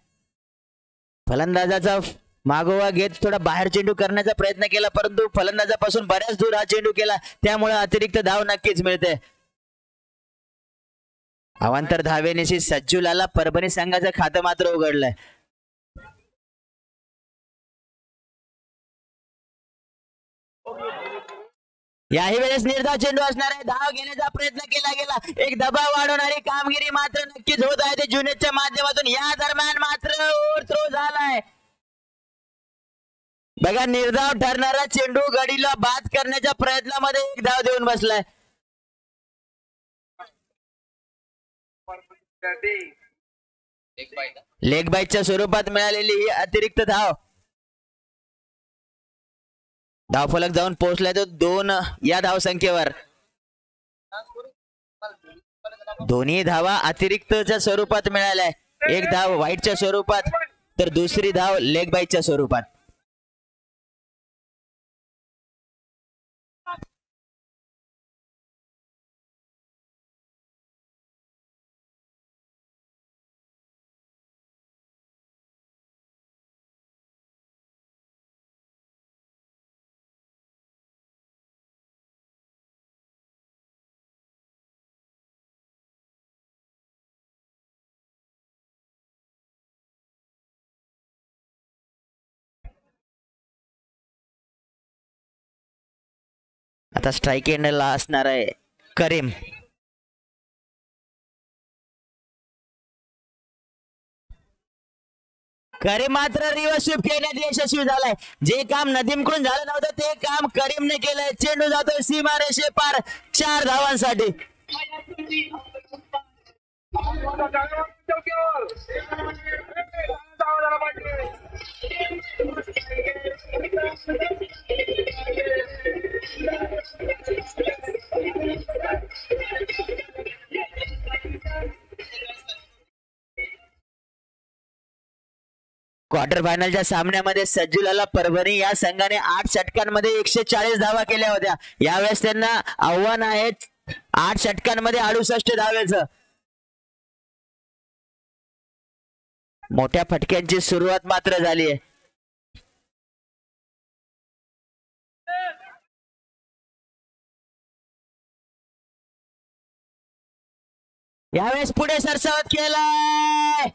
फलंदाजाचा मागोवा घेत थोडा बाहेर चेंडू करण्याचा प्रयत्न केला परंतु फलंदाजापासून बऱ्याच दूर हा चेंडू केला त्यामुळे अतिरिक्त धाव नक्कीच मिळते. अवांतर धावेनेशी सज्जूलाला परभणी संघाचं खातं मात्र उघडलंय. याही वेळेस निर्धाव चेंडू असणार आहे. धाव घेण्याचा प्रयत्न केला गेला. एक दबाव वाढवणारी कामगिरी मात्र नक्कीच होत आहे ते जुनेदच्या माध्यमातून. या दरम्यान मात्र ओव्हरथ्रो झालाय. बघा निर्धाव ठरणारा चेंडू गडीला बाद करण्याच्या प्रयत्नामध्ये एक धाव देऊन बसलाय. लेग बाईटच्या स्वरूपात मिळालेली ही अतिरिक्त धाव. धावफलक जाऊन पोहोचलाय तो 2 या धावसंख्येवर. दोन्ही धावा अतिरिक्तच्या स्वरूपात मिळाल्या. एक धाव वाईटच्या स्वरूपात तर दुसरी धाव लेग बाईटच्या स्वरूपात. आता स्ट्राईक एंडला असणार आहे करीम. करीम मात्र रिव्हर्स स्वीप खेळण्यात यशस्वी झालाय. जे काम नदीमकडून झालं नव्हतं ते काम करीमने केलंय. चेंडू जातोय सीमा रेषे पार 4 धावांसाठी. क्वार्टर फायनलच्या सामन्यामध्ये सज्जुलाला परभणी या संघाने 8 षटकांमध्ये 140 धावा केल्या होत्या. यावेळेस त्यांना आव्हान आहे 8 षटकांमध्ये 68 धावेचं. मोठ्या फटक्यांची सुरुवात मात्र झाली आहे. यावेळेस पुढे सरसावत केलाय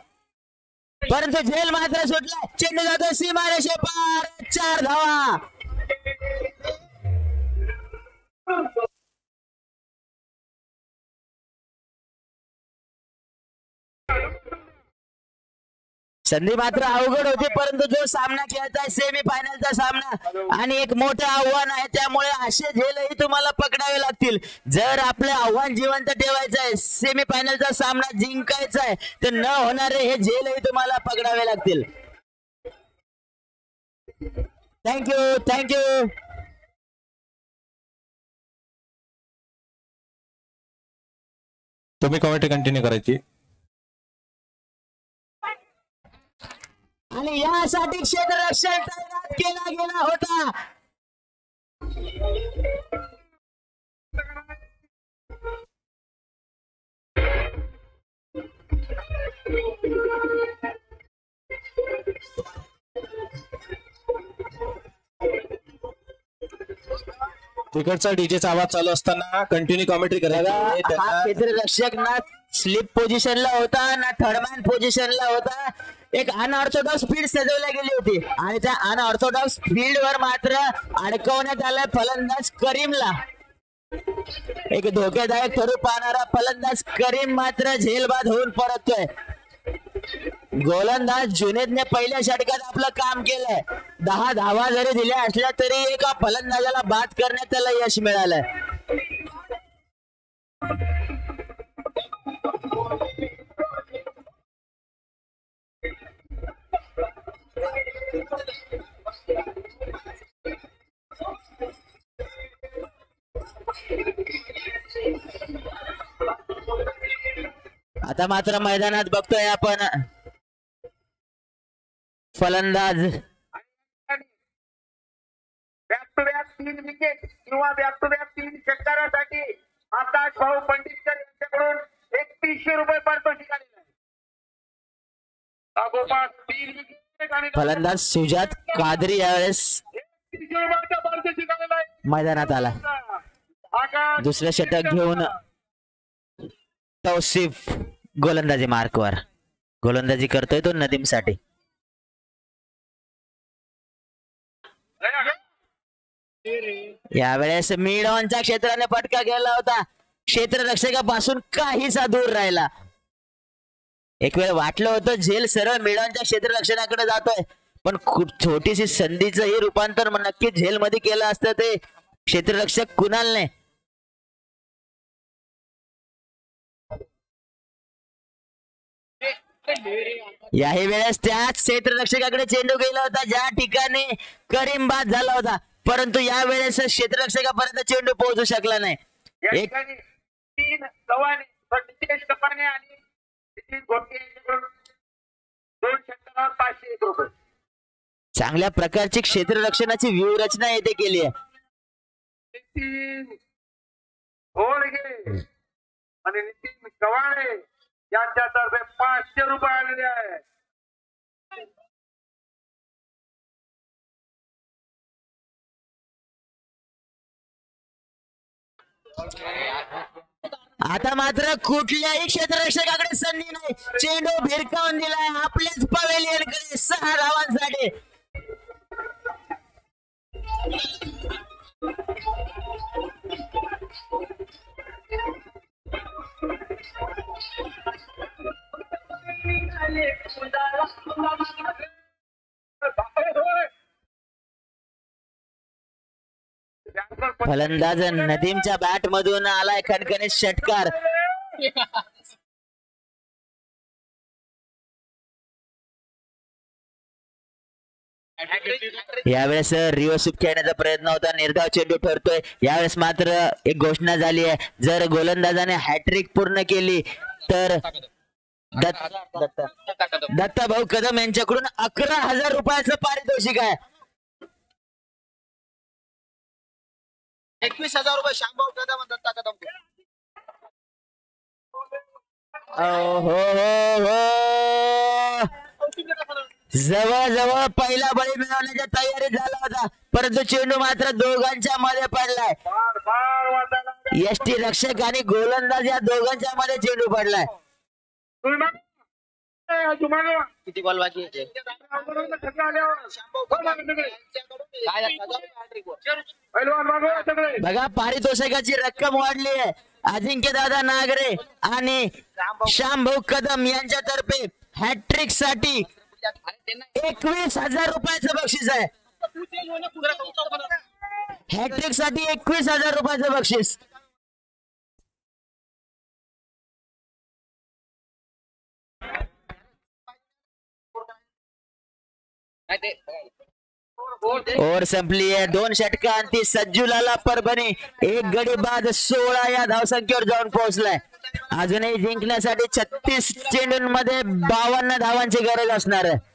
परंतु झेल मात्र सुटला. चेंडू जातो सीमारेषे पार 4 धावा. संधी मात्र अवघड होती परंतु जो सामना खेळताय सेमी फायनलचा सामना आणि एक मोठं आव्हान आहे त्यामुळे असे झेलही तुम्हाला पकडावे लागतील. जर आपले आव्हान जिवंत ठेवायचं आहे सेमी फायनलचा सामना जिंकायचा आहे तर न होणारे हे झेलही तुम्हाला पकडावे लागतील. थँक्यू. तुम्ही कमेंट कंटिन्यू करायची. आणि यासाठी क्षेत्ररक्षण तैनात केला गेला होता. तिकडचा डीजेचा आवाज चालू असताना कंटिन्यू कॉमेंट्री करायला. हा क्षेत्ररक्षक ना स्लिप पोझिशनला होता ना थर्डमॅन पोझिशनला होता. एक अनऑर्थोडॉक्स फील्ड सजवली गेली होती आणि त्या अनऑर्थोडॉक्स फील्ड वर मात्र अडकवण्यात आलं फलंदाज करीमला. एक धोकेदायक ठरू पाहणारा फलंदाज करीम मात्र झेलबाद होऊन परततोय. गोलंदाज जुनेदने पहिल्या षटकात आपलं काम केलंय. 10 धावा जरी दिल्या असल्या तरी एका फलंदाजाला बाद करण्यात त्याला यश मिळालंय. आता मात्र मैदानात बघतोय आपण फलंदाज बॅक टू बॅक 3 विकेट किंवा बॅक टू बॅक 3 षटकारासाठी आकाश भाऊ पंडितकर यांच्याकडून 3100 रुपये पारितोषिक आलेलं आहे. लागोपाठ 3 विकेट आणि फलंदाज सुजात कादरी यावेळेस 3100 रुपयाचं पारितोषिक आलेलं आहे. मैदानात आला. आकाश दुसरं षटक घेऊन तौसिफ गोलंदाजी मार्कवर गोलंदाजी करतोय तो नदीम साठी. यावेळेस मिड ऑनच्या क्षेत्राने फटका गेला होता. क्षेत्ररक्षकापासून काहीसा दूर राहिला. एक वेळ वाटलं होतं झेल सरळ मिड ऑनच्या क्षेत्ररक्षणाकडे जातोय पण खूप छोटीशी संधीचं हे रूपांतर नक्की झेल मध्ये केलं असतं ते क्षेत्ररक्षक कुणालने. याही वेळेस त्याच क्षेत्ररक्षकाकडे चेंडू गेला होता ज्या ठिकाणी करीम बाद झाला होता परंतु या वेळेस क्षेत्ररक्षकापर्यंत चेंडू पोहोचू शकला नाही. या एक ठिकाणी 3 गव्हाणे नितेश कपाने आणि नितीन घोटके यांच्याकडून 2 षटकावर 501 रुपये. चांगल्या प्रकारची क्षेत्ररक्षणाची व्यूहरचना येथे केली आहे. नितीन घोडके आणि नितीन गव्हाणे यांच्यातर्फे 500 रुपये आलेले आहे. आता मात्र कुठल्याही क्षेत्ररक्षकाकडे संधी नाही. चेंडू भिरकावून दिलाय आपल्याच पवेलियनकडे 6 धावांसाठी. फलंदाज नदीमच्या बॅट मधून आलाय खणखणीत षटकार. यावेळेस रिव्हर्स स्वीप खेळण्याचा प्रयत्न होता, निर्धाव चेंडू ठरतोय. यावेळेस मात्र एक घोषणा झाली आहे, जर गोलंदाजाने हॅट्रिक पूर्ण केली तर दत्ता भाऊ कदम यांच्याकडून 11,000 रुपयाचं पारितोषिक आहे. 21,000 रुपये श्यामभाऊ कदम आणि दत्ता कदम. हो हो हो, जवळ पहिला बळी मिळवण्याच्या तयारीत झाला होता, परंतु चेंडू मात्र दोघांच्या मध्ये पडलाय. यष्टी रक्षक आणि गोलंदाज या दोघांच्या मध्ये चेंडू पडलाय. किती बॉल बाकी आहे? बघा पारितोषिकाची रक्कम वाढली आहे. अजिंक्य दादा नागरे आणि श्यामभाऊ कदम यांच्यातर्फे हॅट्रिक साठी 21,000 रुपयाचं बक्षीस आहे. हॅट्रिक साठी 21,000 रुपयाचं बक्षीस. ओव्हर संपली आहे. 2 षटकांती सज्जूलाला परभणी एक गडी बाद 16 या धावसंख्येवर जाऊन पोहोचलाय. अजूनही जिंकण्यासाठी 36 चेंडूंमध्ये 52 धावांची गरज असणार आहे.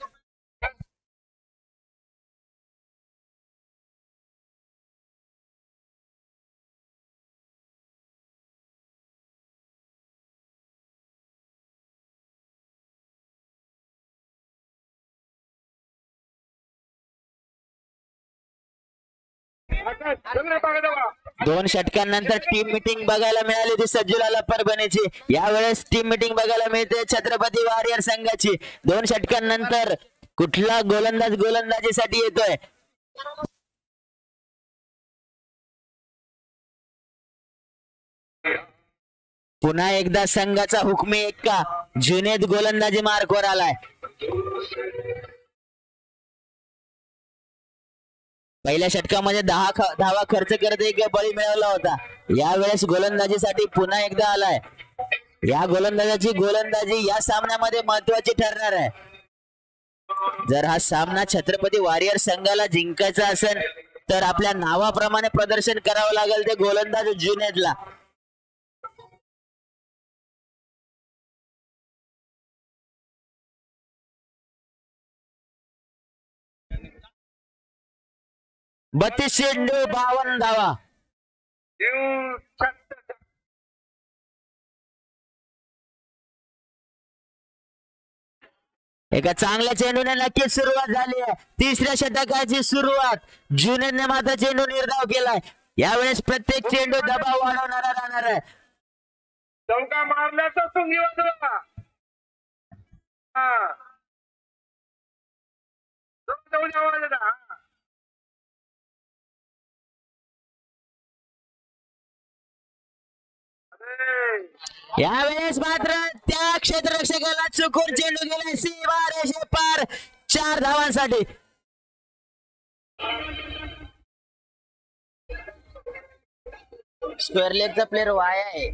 दोन षटकांनंतर टीम मीटिंग बघायला मिळाली होती सज्जूलाला परभणीची. यावेळेस टीम मीटिंग बघायला मिळते छत्रपती वॉरियर संघाची. 2 षटकांनंतर कुठला गोलंदाज गोलंदाजीसाठी येतोय. पुन्हा एकदा संघाचा हुकमी एक्का जुनेद गोलंदाजी मार्कवर आलाय. पहिल्या षटकामध्ये 10 धावा खर्च करत एक बळी मिळवला होता. यावेळेस गोलंदाजीसाठी पुन्हा एकदा आलाय. या गोलंदाजाची गोलंदाजी या सामन्यामध्ये महत्वाची ठरणार आहे. जर हा सामना छत्रपती वॉरियर संघाला जिंकायचा असेल तर आपल्या नावाप्रमाणे प्रदर्शन करावं लागेल ते गोलंदाज जुनेदला. बत्तीस चेंडू 52 धावा. एका चांगल्या चेंडूने नक्कीच सुरुवात झाली आहे. तिसऱ्या षटकाची सुरुवात जुनेदने मात्र चेंडू निर्धाव केलाय. यावेळेस प्रत्येक चेंडू दबाव वाढवणारा राहणार आहे. चौका मारल्याचा सुंगी वाजवा. यावेळेस मात्र त्या क्षेत्ररक्षकाला चुकून चेंडू गेला सीमा रेषे पार 4 धावांसाठी. स्क्वेअर लेगचा प्लेअर वाया आहे,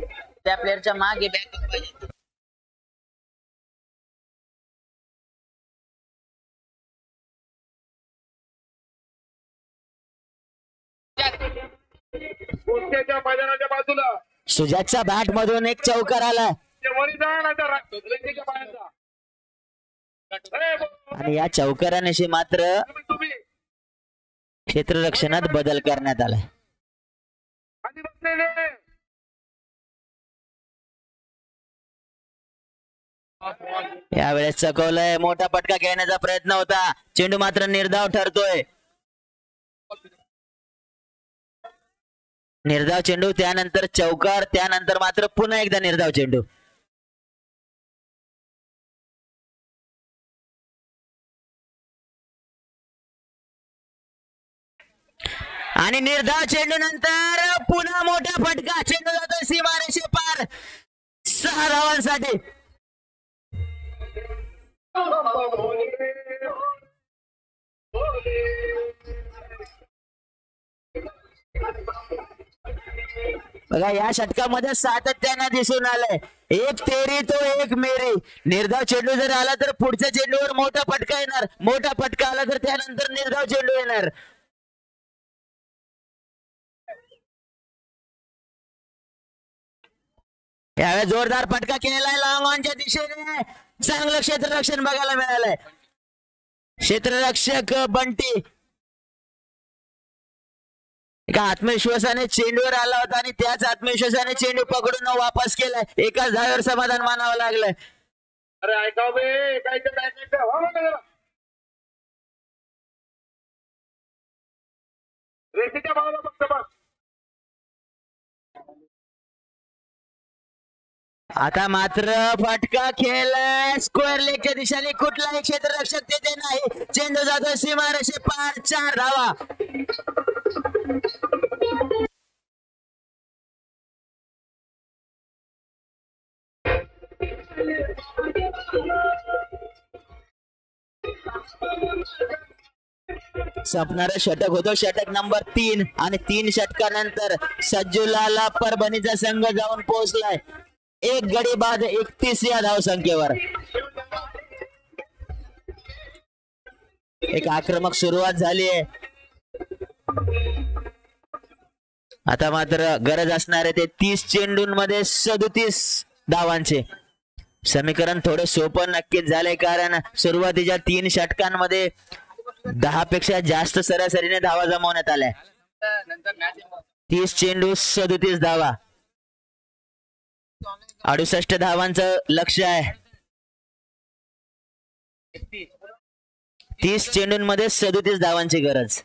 त्या प्लेअरच्या मागे बॅकअप पाहिजे. कुस्त्याच्या मैदानाच्या बाजूला सुजातच्या बॅट मधून एक चौकार आला आणि या चौकारानेशी मात्र क्षेत्ररक्षणात बदल करण्यात आलाय. यावेळेस चकवलंय. मोठा पटका घेण्याचा प्रयत्न होता, चेंडू मात्र निर्धाव ठरतोय. निर्धाव चेंडू, त्यानंतर चौकार, त्यानंतर मात्र पुन्हा एकदा निर्धाव चेंडू. आणि निर्धाव चेंडू नंतर पुन्हा मोठा फटका, चेंडू जातो सीमारेषे पार 6 धावांसाठी. बघा या षटकामध्ये सातत्यानं दिसून आलंय, एक तेरी तो एक मेरी. निर्धाव चेंडू जर आला तर पुढच्या चेंडूवर मोठा फटका येणार, मोठा फटका आला तर त्यानंतर निर्धाव चेंडू येणार. यावेळेस जोरदार फटका केलेला आहे लॉंग ऑनच्या दिशेने. चांगलं क्षेत्ररक्षण बघायला मिळालंय. क्षेत्ररक्षक बंटी एका आत्मविश्वासाने चेंडूवर आला होता आणि त्याच आत्मविश्वासाने चेंडू पकडून वापस केलाय. एकाच धावेवर समाधान मानावं लागलंय. अरे ऐकाव बे काय रेषेच्या भावाला फक्त बस. आता मात्र फटका खेळलाय स्क्वेअर लेगच्या दिशेने. कुठलाही क्षेत्ररक्षक तिथे नाही. चेंडू जातो सीमारेषे पार. 4 धावा. संपणारं षटक होतं षटक नंबर 3 आणि 3 षटकानंतर सज्जूलाला परभणीचा संघ जाऊन पोहोचलाय एक गडी बाद 31 या धावसंख्येवर. एक आक्रमक सुरुवात झाली आहे. आता मात्र गरज असणार आहे ते 30 चेंडूंमध्ये 37 धावांचे. समीकरण थोडं सोपं नक्कीच झालंय कारण सुरुवातीच्या 3 षटकांमध्ये 10 पेक्षा जास्त सरासरीने धावा जमवण्यात आल्या. 30 चेंडू 37 धावा. 68 धावांचं लक्ष्य आहे. 30 चेंडूंमध्ये 37 धावांची गरज.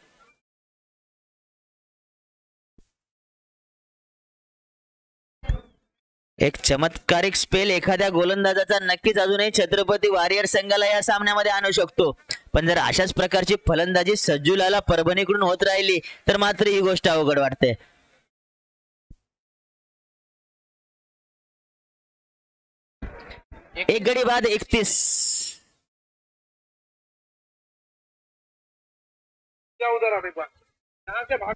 एक चमत्कारिक स्पेल एखाद्या गोलंदाजाचा नक्कीच अजूनही छत्रपती वॉरियर संघाला या सामन्यामध्ये आणू शकतो. पण जर अशाच प्रकारची फलंदाजी सज्जूलाला परभणीकडून होत राहिली तर मात्र ही गोष्ट अवघड वाटते. एक गडी बाद 31. उधर अभी बात यहाँ से भाग.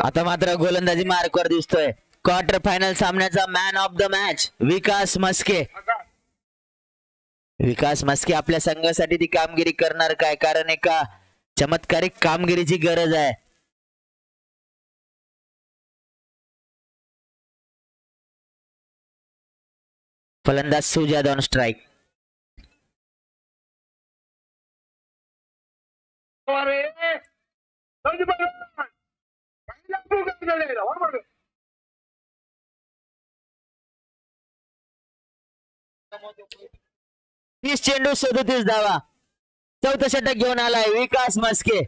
आता मात्र गोलंदाजी मार्कवर दिसतोय. क्वार्टर फायनल सामन्याचा मॅन ऑफ द मॅच विकास मस्के. विकास मस्के आपल्या संघासाठी ती कामगिरी करणार काय, कारण एका चमत्कारिक कामगिरीची गरज आहे. फलंदाज सुजाद ऑन स्ट्राइक. अरे संजू बाबा, पहिला तू कसं गेलेला, बरोबर. 30 चेंडू 37 धावा. 4थं षटक घेऊन आलाय विकास मस्के.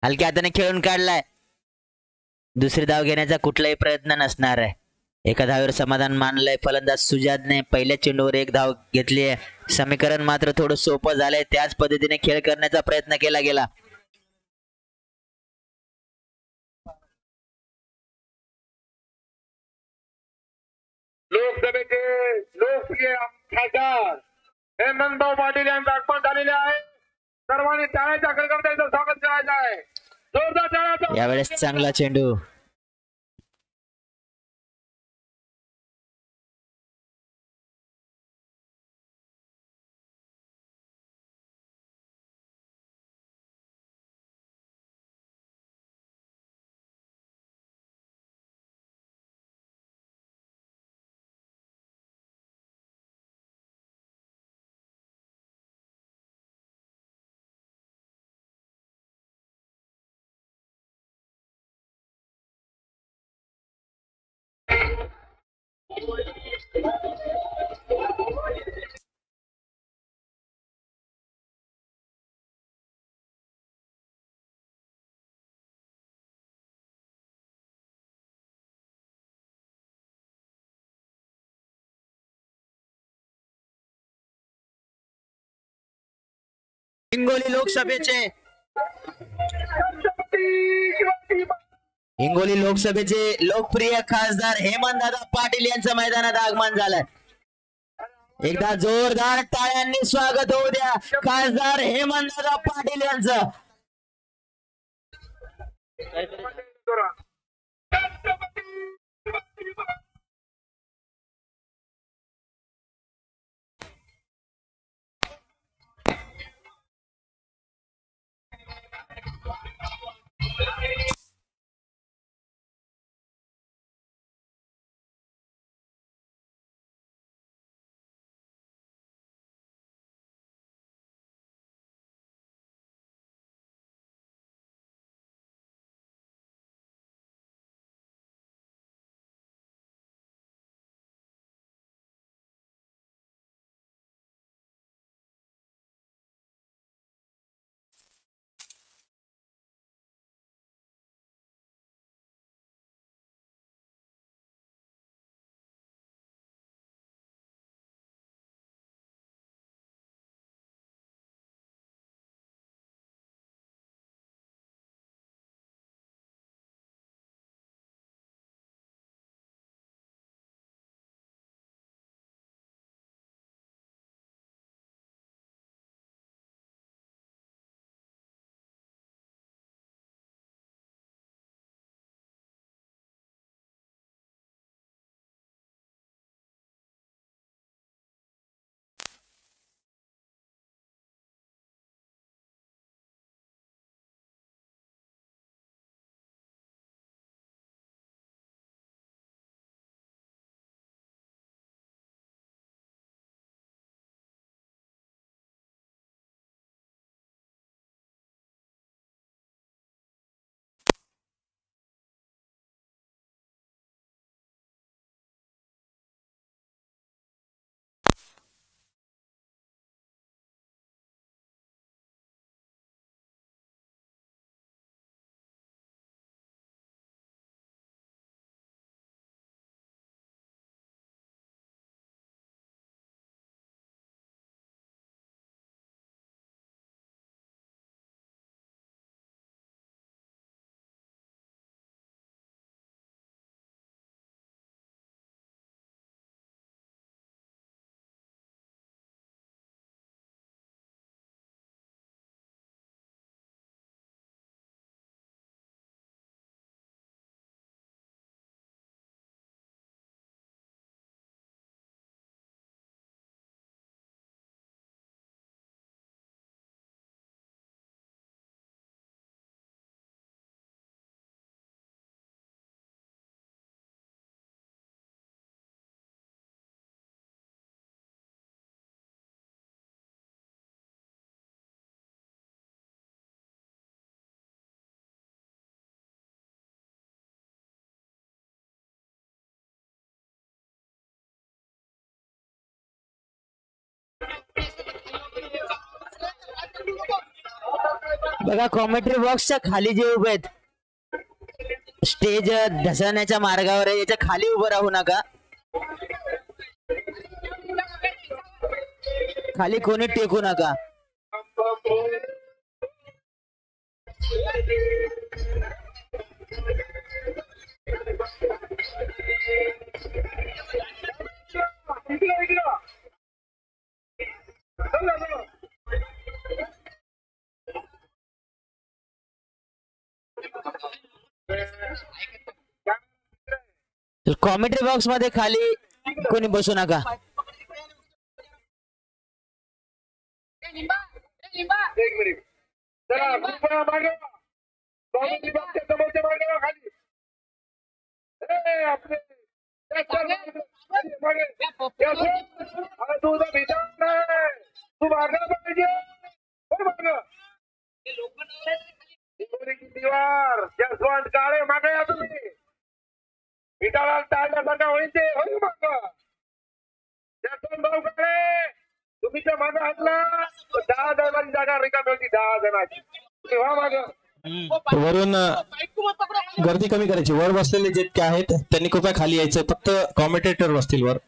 हलक्या हाताने खेळून काढलाय. दुसरी धाव घेण्याचा कुठलाही प्रयत्न नसणार आहे. एका धावेवर समाधान मानलंय फलंदाज सुजादने. पहिल्या चेंडूवर एक धाव घेतली आहे. समीकरण मात्र थोडं सोपं झालंय. त्याच पद्धतीने खेळ करण्याचा प्रयत्न केला गेला. लोकसभेचे लोकप्रिय खासदार हेमंतभाऊ पाटील यांचा आगमन झालेले आहे. सर्वांनी टाळ्याच्या कडकडाटाचं स्वागत करायचं आहे. जोरदार टाळ्या. यावेळेस चांगला चेंडू. हिंगोली लोकसभेचे हिंगोली लोकसभेचे लोकप्रिय खासदार हेमंतदादा पाटील यांचं मैदानात आगमन झालंय. एकदा जोरदार टाळ्यांनी स्वागत होऊ द्या खासदार हेमंतदादा पाटील यांचं. बघा कॉमेंट्री बॉक्सच्या खाली जे उभे आहेत स्टेज ढसळण्याच्या मार्गावर आहे, याच्या खाली उभं राहू नका. खाली कोणी टेकू नका. कॉमेंट्री बॉक्स मध्ये खाली कोणी बसू नका. एक मिनिट चला कृपया मागे कॉमेंट्री बॉक्सच्या समोरच्या मागे खाली आपले तू तू मागला पाहिजे दीवार जसवंत काळे मागे या तुम्ही विटाला टाळण्यासारखा होईल ते होईल माग तुम्ही त्या मागे हातला 10 जणांची जागा रिकामी होती 10 जणांची तेव्हा मागे वरून गर्दी कमी करायची. वर बसलेले जे काय आहेत त्यांनी कृपया खाली यायचं. फक्त कॉमेंटेटर बसतील वर.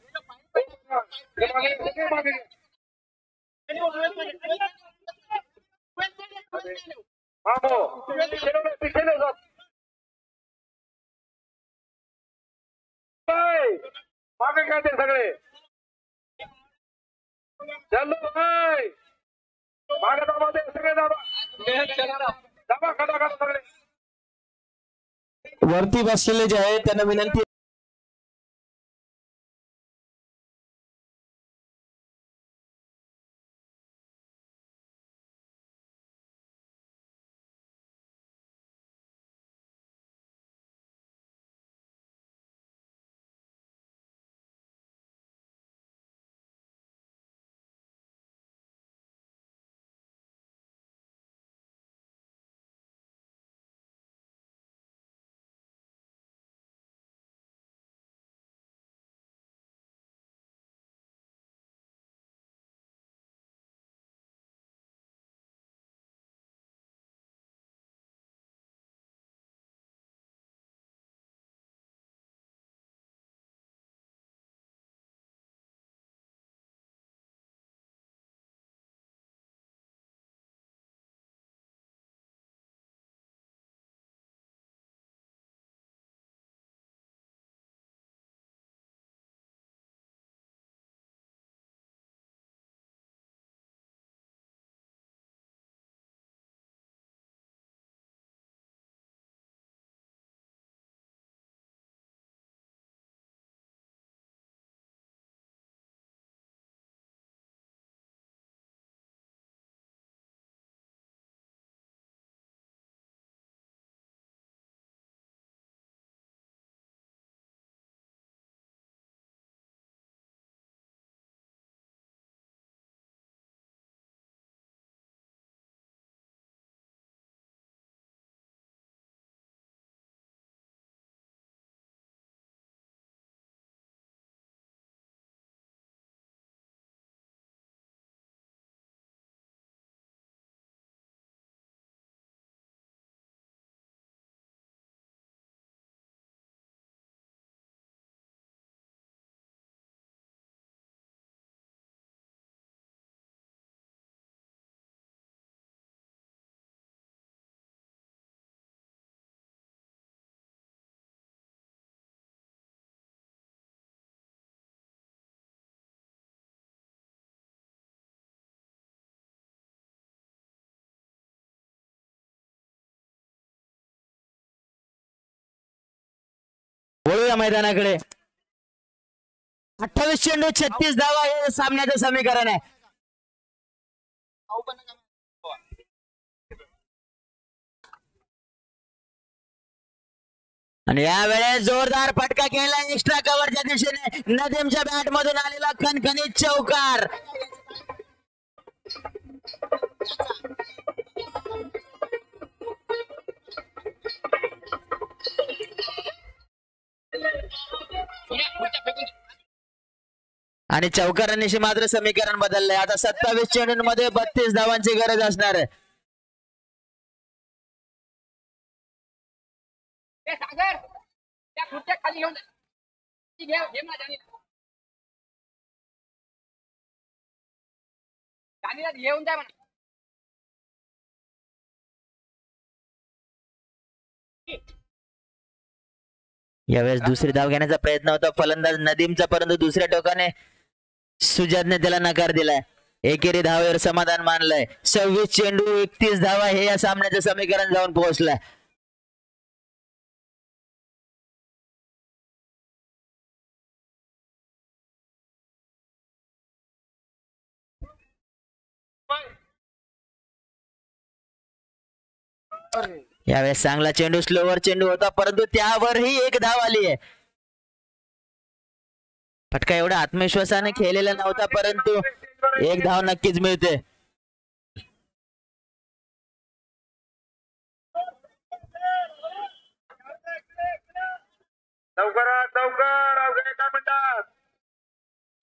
मागे काय ते सगळे चलो भाई मागे दाबा ते सगळे दाबा खडा सगळे. वरती बसलेले जे आहेत त्यांना विनंती वळूया मैदानाकडे. 28 चेंडू 36 धावा हे सामन्याचं समीकरण आहे. आणि यावेळेस जोरदार फटका केला एक्स्ट्रा कव्हरच्या दिशेने. नदीमच्या बॅट मधून आलेला खणखणीत चौकार. आणि चौकारांनीशी मात्र समीकरण बदललंय. आता 27 चेंडूंमध्ये 32 धावांची गरज असणार आहे. यावेळेस दुसरी धाव घेण्याचा प्रयत्न होता फलंदाज नदीमचा, परंतु दुसऱ्या टोकाने सुजातने त्याला नकार दिलाय. एकेरी धावेवर समाधान मानलंय. 26 चेंडू 31 धावा हे या सामन्याचं समीकरण जाऊन पोहोचलंय. यावेळेस चांगला चेंडू स्लोवर चेंडू होता, परंतु त्यावरही एक धाव आली आहे. फटका एवढा आत्मविश्वासाने खेळलेला नव्हता, परंतु एक धाव नक्कीच मिळते.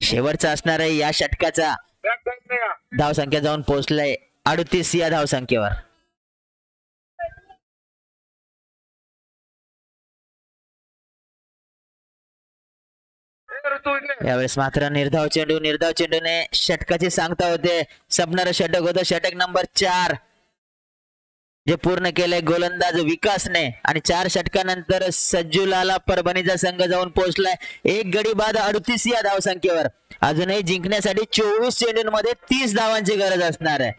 शेवटचा असणार आहे या षटकाचा. गया। धावसंख्या जाऊन पोहोचलाय 38 या धावसंख्येवर. यावेळेस मात्र निर्धाव चेंडूने षटकाची सांगता होते. सपणार षटक होतं, षटक नंबर 4 जे पूर्ण केलंय गोलंदाज विकासने. आणि 4 षटकानंतर सज्जूलाला परभणीचा संघ जाऊन पोहोचलाय 1 गडी बाद 38 या धावसंख्येवर. अजूनही जिंकण्यासाठी 24 चेंडूंमध्ये 30 धावांची गरज असणार आहे.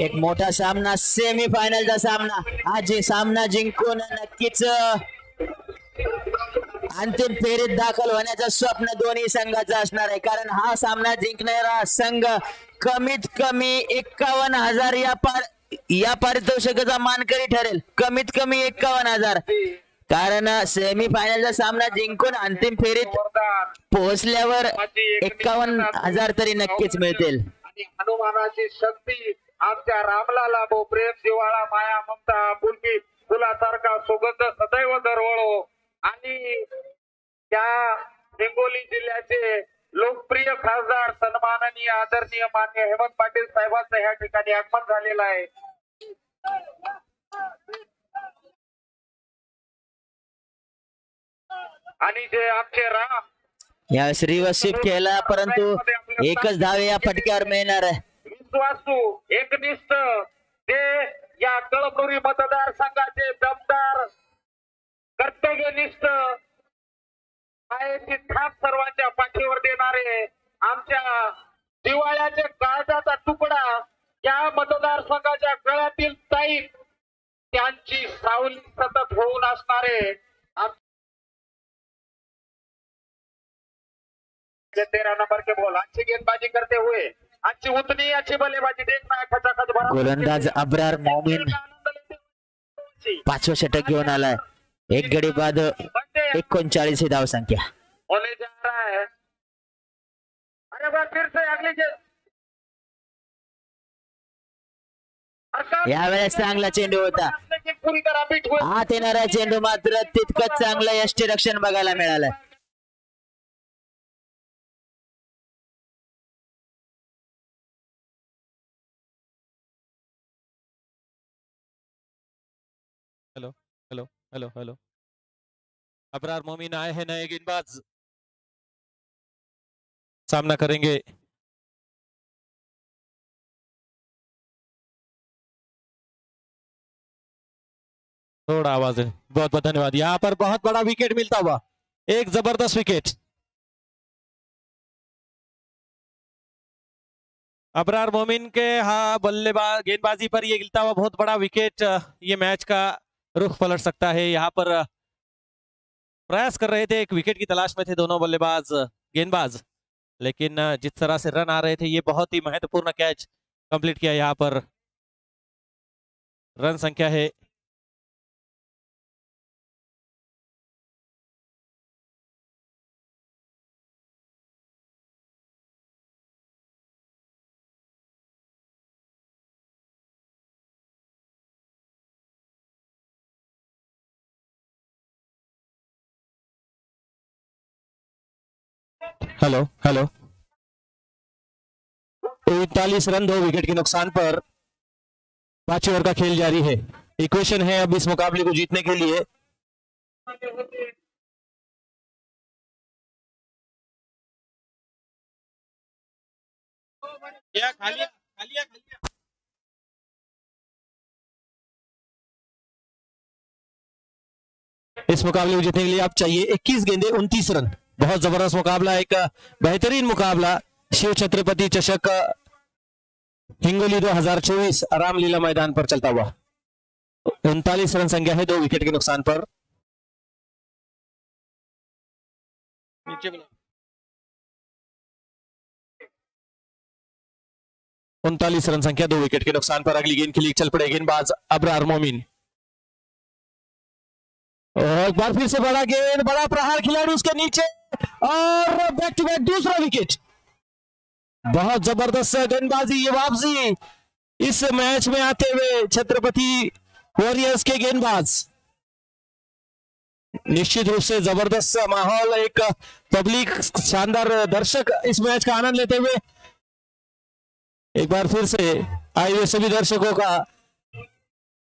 एक मोठा सामना, सेमीफायनलचा सामना. आज सामना जिंकून नक्कीच अंतिम फेरीत दाखल होण्याचं स्वप्न दोन्ही संघाचं असणार आहे. कारण हा सामना जिंकणारा संघ कमीत कमी 51,000 या पारितोषिकाचा मानकरी ठरेल. कमीत कमी 51,000. कारण सेमीफायनलचा सामना जिंकून अंतिम फेरीत पोहोचल्यावर 51,000 तरी नक्कीच मिळतील. आणि हनुमानाची शक्ती आमच्या रामला लाभो. प्रेम, जिव्हाळा, माया, ममता, आपुलकी, फुलासारखा सुगंध सदैव दरवळो. आणि त्या हिंगोली जिल्ह्याचे लोकप्रिय खासदार सन्माननीय आदरणीय मान्य हेमंत पाटील साहेबांचं ह्या ठिकाणी आगमन झालेलं आहे. आणि जे आमचे राम यावेळेस रिवर्सिप केला, परंतु एकच धाव या फटक्यावर मिळणार आहे. विश्वासू, एकनिष्ठ, जे या कळमनुरी मतदारसंघाचे दमदार, कर्तव्यनिष्ठ, मायेची थाप सर्वांच्या पाठीवर देणारे, आमच्या दिवाळ्याच्या काळजाचा तुकडा, या मतदारसंघाच्या गळ्यातील ताई, त्यांची सावली सतत होऊन असणारे 13 नंबर के बॉल. अच्छी गेंदबाजी करते हुए, अच्छी उतनी अच्छी बल्लेबाजी देखना है. खचाखच भरा गोलंदाज अब्रार मोमीन 5वें षटक घेऊन आलाय. 1 गडी बाद 39 ही धाव संख्या होने जा रहा है. अरे बार फिर से अगली यावेळेस चांगला चेंडू होता. पूरी तरह बीट हुए. आत येणारा चेंडू मात्र तितकंच चांगलं यष्टीरक्षण बघायला मिळालं. हेलो. अबरार मोमीन आए हैं नए गेंदबाज, सामना करेंगे. थोड़ा आवाज है. बहुत बहुत धन्यवाद. यहाँ पर बहुत बड़ा विकेट मिलता हुआ, एक जबरदस्त विकेट. अबरार मोमीन के बल्लेबाज गेंदबाजी पर ये गिरता हुआ बहुत बड़ा विकेट ये मैच का रुख पलट सकता है. यहाँ पर प्रयास कर रहे थे, एक विकेट की तलाश में थे दोनों बल्लेबाज गेंदबाज, लेकिन जिस तरह से रन आ रहे थे, ये बहुत ही महत्वपूर्ण कैच कंप्लीट किया. यहाँ पर रन संख्या है हेलो 39 रन 2 विकेट के नुकसान पर 5 ओवर का खेल जारी है. इक्वेशन है अब इस मुकाबले को जीतने के लिए इस मुकाबले को जीतने के लिए आप चाहिए 21 गेंदे 29 रन. बहुत जबरदस्त मुकाबला, एक बेहतरीन मुकाबला. शिव छत्रपति चषक हिंगोली 2024 रामलीला मैदान पर चलता हुआ. 39 रन संख्या है 2 विकेट के नुकसान पर. 39 रन संख्या 2 विकेट के नुकसान पर. अगली गेंद के लिए चल पड़े गेंदबाज अबरार मोमीन. और एक बार फिर से बड़ा गेंद, बड़ा प्रहार, खिलाड़ी उसके नीचे, और बैक टू बैक दूसरा विकेट. बहुत जबरदस्त गेंदबाजी, ये वापसी इस मैच में आते हुए छत्रपति वॉरियर्स के गेंदबाज। निश्चित रूप से जबरदस्त माहौल, एक पब्लिक, शानदार दर्शक इस मैच का आनंद लेते हुए एक बार फिर से आए हुए सभी दर्शकों का,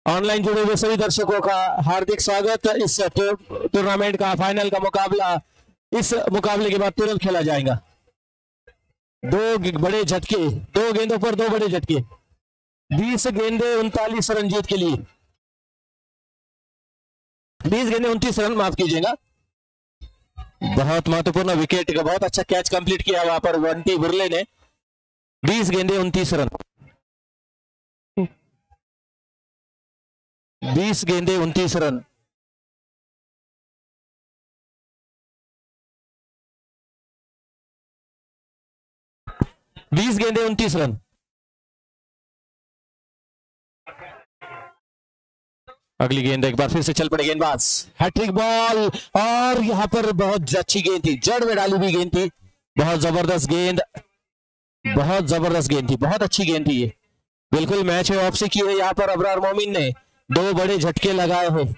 ऑनलाइन जुड़े हुए सभी दर्शकों का हार्दिक स्वागत। इस टूर्नामेंट का फाइनल का मुकाबला इस मुकाबले के बाद तुरंत खेला जाएगा। दो बड़े झटके, 2 गेंदों पर 2 बड़े झटके, 20 गेंदे 39 रन जीत के लिए, 20 गेंदे 29 रन, माफ कीजिएगा। बहुत महत्वपूर्ण विकेट का बहुत अच्छा कैच कंप्लीट किया वहां पर बंटी बुर्ले ने। 20 गेंदे 29 रन, 20 गेंदे 29 रन। बीस गेंदे 29 रन। अगली गेंद एक बार फिर से चल पड़े गेंदबाज, हैट्रिक बॉल, और यहां पर बहुत अच्छी गेंद थी, जड़ में डाली हुई गेंद थी, बहुत जबरदस्त गेंद, बहुत जबरदस्त गेंद थी, बहुत अच्छी गेंद थी ये। बिल्कुल मैच में वापसी की है यहाँ पर अबरार मोमिन ने, 2 बड़े झटके लगाए हैं,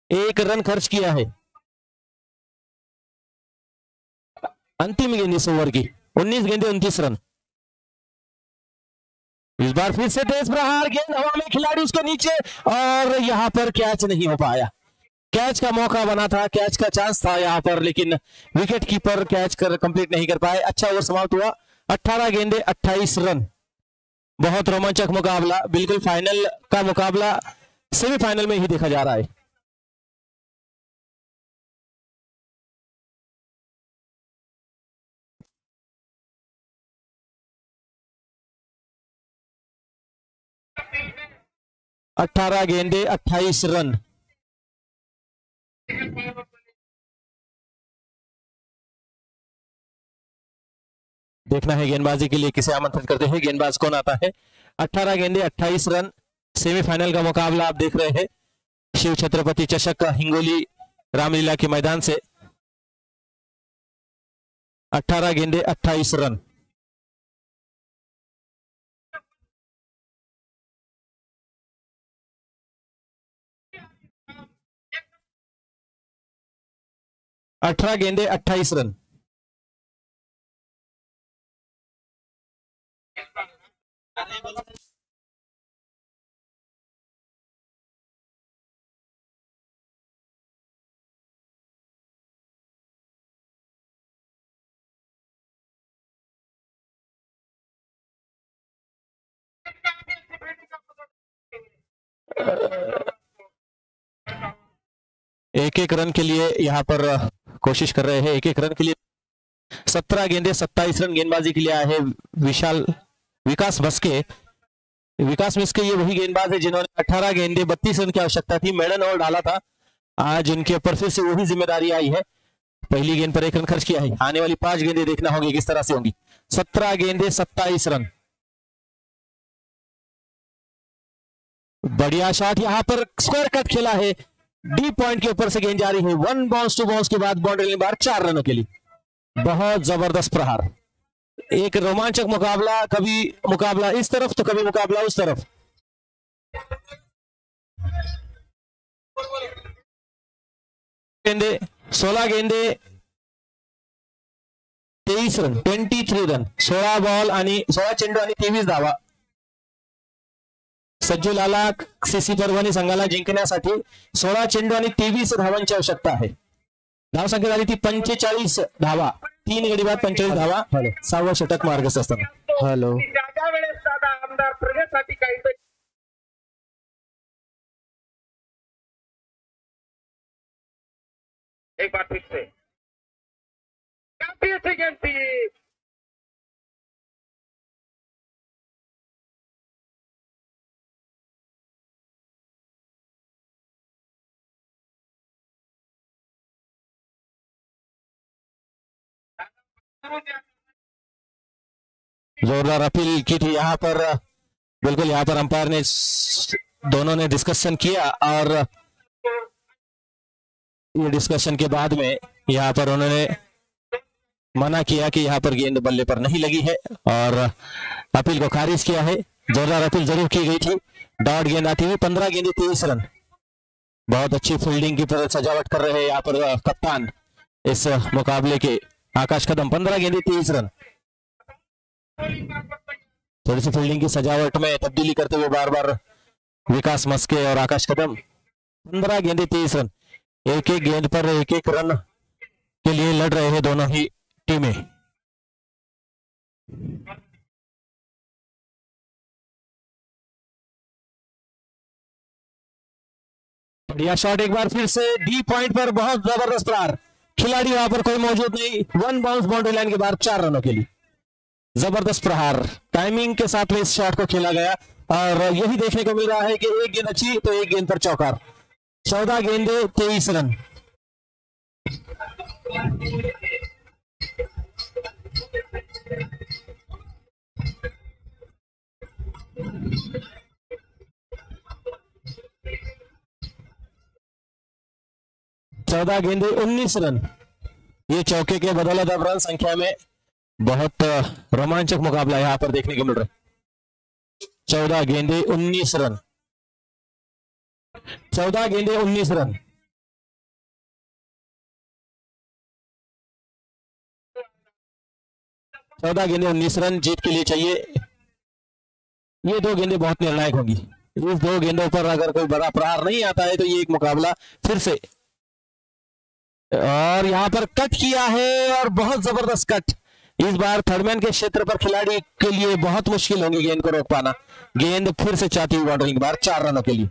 1 रन खर्च किया है। अंतिम गेंद इस ओवर की, 19 गेंदे 29 रन। इस बार फिर से तेज प्रहार, गेंद हवा में, खिलाड़ी उसको नीचे, और यहां पर कैच नहीं हो पाया। कैच का मौका बना था, कैच का चांस था यहां पर, लेकिन विकेट कीपर कैच कर कंप्लीट नहीं कर पाए। अच्छा ओवर समाप्त हुआ, 18 गेंदे 28 रन। बहुत रोमांचक मुकाबला, बिल्कुल फाइनल का मुकाबला सेमीफाइनल में ही देखा जा रहा है। अठारह गेंदे 28 रन। देखना है गेंदबाजी के लिए किसे आमंत्रित करते हैं, गेंदबाज कौन आता है। 18 गेंदे 28 रन, सेमीफाइनल का मुकाबला आप देख रहे हैं शिव छत्रपति चषक हिंगोली रामलीला के मैदान से। 18 गेंदे 28 रन। अठारह गेंदे 28 रन। एक एक रन के लिए यहां पर कोशिश कर रहे हैं, एक एक रन के लिए। 17 गेंदे 27 रन गेंदबाजी के लिए आए हैं विकास मस्के। विकास मस्के ये वही गेंदबाज है जिन्होंने 18 गेंदे 32 रन की आवश्यकता थी, मेडन ओवर डाला था। आज उनके ऊपर फिर से वही जिम्मेदारी आई है, पहली गेंद पर 1 रन खर्च किया है। आने वाली 5 गेंदें देखना होगी किस तरह से होंगी। 17 गेंदे 27 रन। बढ़िया शॉट, यहां पर स्क्वायर कट खेला है, डीप पॉइंट के ऊपर से गेंद जारी है, 1 बाउंस 2 बाउंस के बाद बाउंड्री बार 4 रनों के लिए। बहुत जबरदस्त प्रहार, एक रोमांचक मुकाबला, कभी मुकाबला इस तरफ तो कभी मुकाबला उस तरफ। गेंदे 16 गेंदे 23 रन, 23 रन, 16 बॉल आणि 16 चेंडू आणि 23 धावा। सज्जू लाला सीसी परभणी संघाला जिंकण्यासाठी 16 चेंडू आणि 23 धावांची आवश्यकता आहे। धावसंख्या झाली ती 45 धावा, 3 गडी बाद 45 धावा, 6वं षटक मार्गस्थ असताना। हॅलो, ज्या वेळेस दादा आमदार प्रजेसाठी काहीतरी एक बार फिर से काफी अच्छी गेंद थी। जोरदार अपील की थी यहाँ पर, बिल्कुल यहाँ पर अंपायर ने दोनों ने डिस्कशन किया और ये डिस्कशन के बाद में यहाँ पर उन्होंने मना किया कि यहाँ पर गेंद बल्ले पर नहीं लगी है और अपील को खारिज किया है। जोरदार अपील जरूर की गई थी। डॉट गेंद आती हुई 15 गेंदे 23 रन। बहुत अच्छी फील्डिंग की सजावट कर रहे हैं यहाँ पर कप्तान इस मुकाबले के आकाश कदम। 15 गेंदे 23 रन। थोड़ी सी फील्डिंग की सजावट में तब्दीली करते हुए बार बार विकास मस्के और आकाश कदम। 15 गेंदे 23 रन। एक एक गेंद पर एक एक रन के लिए लड़ रहे हैं दोनों ही टीमें। बढ़िया शॉट एक बार फिर से डी पॉइंट पर। बहुत जबरदस्त प्रहार। खिलाड़ी वहां पर कोई मौजूद नहीं। 1 बाउंस बाउंड्री लाइन के बाहर 4 रनों के लिए। जबरदस्त प्रहार टाइमिंग के साथ में इस शॉट को खेला गया और यही देखने को मिल रहा है कि एक गेंद अच्छी तो एक गेंद पर चौकार। 14 गेंदे 23 रन। चौदह गेंदे 19 रन। ये चौके के बदौलत अब रन संख्या में बहुत रोमांचक मुकाबला यहां पर देखने को मिल रहा है। 14 गेंदे 19 रन। 14 गेंदे 19 रन। चौदह गेंदे 19 रन जीत के लिए चाहिए। ये 2 गेंदें बहुत निर्णायक होंगी। इस 2 गेंदों पर अगर कोई बड़ा प्रहार नहीं आता है तो ये एक मुकाबला फिर से। और यहां पर कट किया है और बहुत जबरदस्त कट। इस बार थर्डमैन के क्षेत्र पर खिलाड़ी के लिए बहुत मुश्किल होगी गेंद को रोक पाना। गेंद फिर से चाहती हुई बाउंड्री के बाहर 4 रनों के लिए।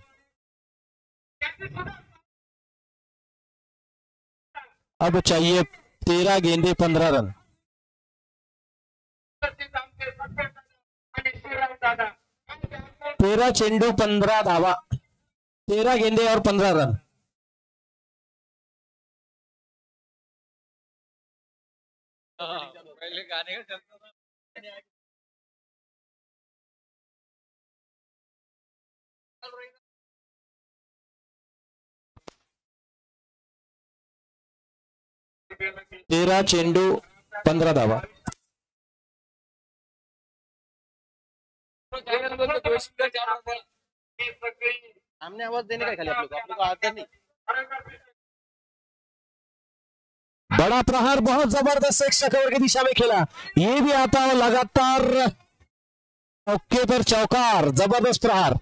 अब चाहिए 13 गेंदे 15 रन। 13 चेंडू 15 धावा। 13 गेंदे और 15 रन। पहले गाने का चलता था। 13 चेंडू 15 धावा। सामने आवाज देने का खाली आप लोग आदत नहीं। बड़ा प्रहार बहुत जबरदस्त एक कवर की दिशा में खेला। ये भी आता है लगातार चौके पर चौकार। जबरदस्त प्रहार।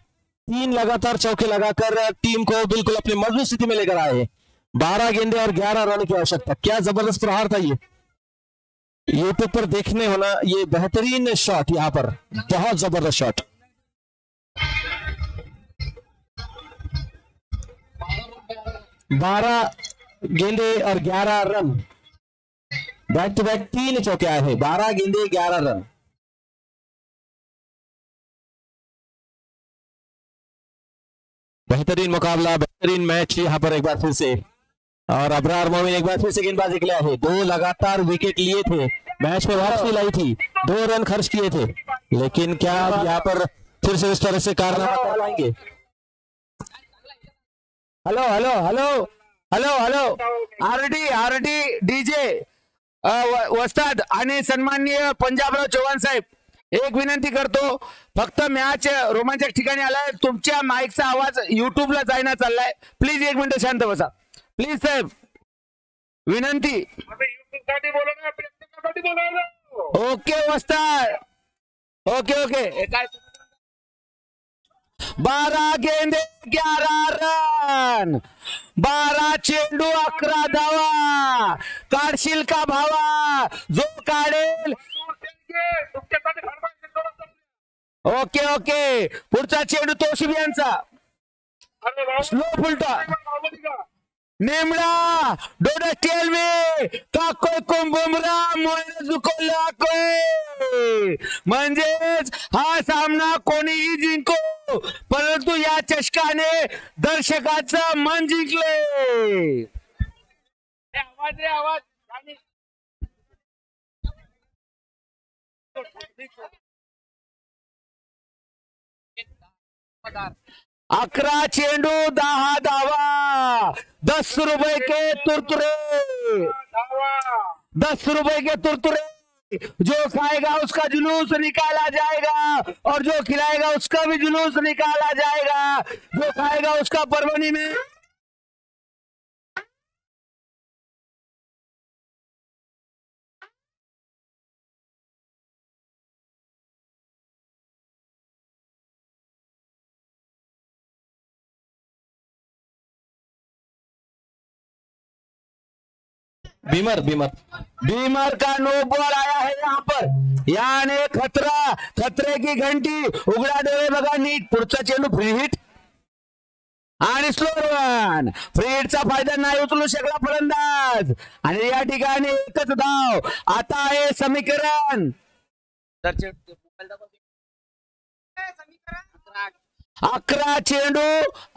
3 लगातार चौके लगाकर टीम को बिल्कुल अपनी मजबूत स्थिति में लेकर आए। 12 गेंदे और 11 रन की आवश्यकता। क्या जबरदस्त प्रहार था ये। यूट्यूब पर देखने होना ये बेहतरीन शॉट। यहां पर बहुत जबरदस्त शॉट। 12 गेंदे और 11 रन। बैक टू बैक 3 चौके आए हैं। 12 गेंदे 11 रन। बेहतरीन मुकाबला, बेहतरीन मैच यहां पर एक बार फिर से। और अबरार मोमिन एक बार फिर से गेंदबाजी के लिए है। 2 लगातार विकेट लिए थे। मैच में वापसी लाई थी। 2 रन खर्च किए थे। लेकिन क्या अब यहाँ पर फिर से उस तरह से कारनामा लाएंगे। Hello hello hello hello hello RD DJ वस्ताद आणि सन्माननीय पंजाबराव चव्हाण साहेब, एक विनंती करतो, फक्त मॅच रोमांचक ठिकाणी आलाय, तुमच्या माईकचा आवाज युट्यूबला जायना चाललाय, प्लीज 1 मिनिट शांत बसा प्लीज साहेब, विनंती. ओके वस्ताद, ओके ओके. काय 12 गेंदे 11 रन, 12 चेंडू 11 धावा. काढशील का भावा, जो काढेल. Okay okay. पुढचा चेंडू तोशिब यांचा. स्लो फुलटा नेमला डोडा टेलवे काकोय कोंबुमरा मोयना झुकवला कोय. म्हणजेच हा सामना कोणीही जिंको, परंतु या चषकाने दर्शकाचं मन जिंकले. आवाज रे आवाज. 11 चेंडू 10 धावा. 10 रुपए के तुरतुरे. ₹10 के तुरतुरे, जो खाएगा उसका जुलूस निकाला जाएगा और जो खिलाएगा उसका भी जुलूस निकाला जाएगा। जो खाएगा उसका परभनी में बीमर का नो बॉल आया है यहाँ पर। याने खतरे की घंटी उघडा डोळे बघा नीट। पुढचा चेंडू फ्री हिट आणि स्लो रन। फ्री हिटचा फायदा नाही उचलू शकला फलंदाज आणि या ठिकाणी एकच धाव। आता आहे समीकरण 11 चेंडू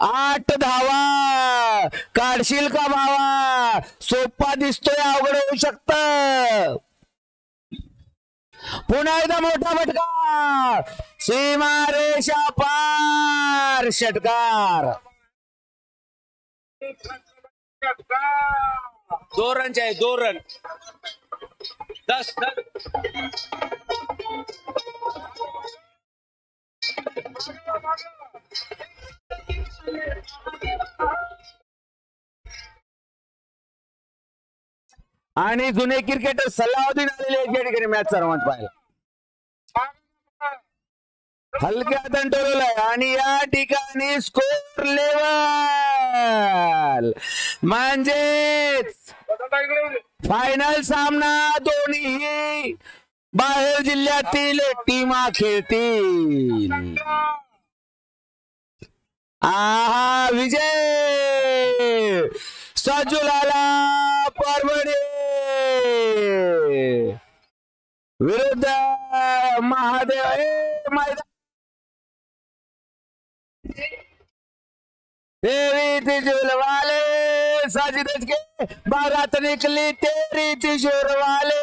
8 धावा। काढशील का भावा? सोपा दिसतोय, अवघड होऊ शकतं। पुन्हा एकदा मोठा फटका, सीमारेषा पार षटकार। 2 रन चाहिए, 2 रन 10 आणि जुने क्रिकेटर सल्लाउद्दीन आलेले या ठिकाणी मॅच सर्वांत पाहिला। हलक्या हाताने ठरवलंय आणि या ठिकाणी स्कोर लेवल म्हणजेच फायनल सामना दोन्ही बाहेर जिल्ह्यातील टीमा खेळतील। आहा विजय सजुलाला परभणी विरुद्ध महादेव मैदान। तेरी त्रिशूल वाले साजिद के बारात निकली, तेरी त्रिशूल वाले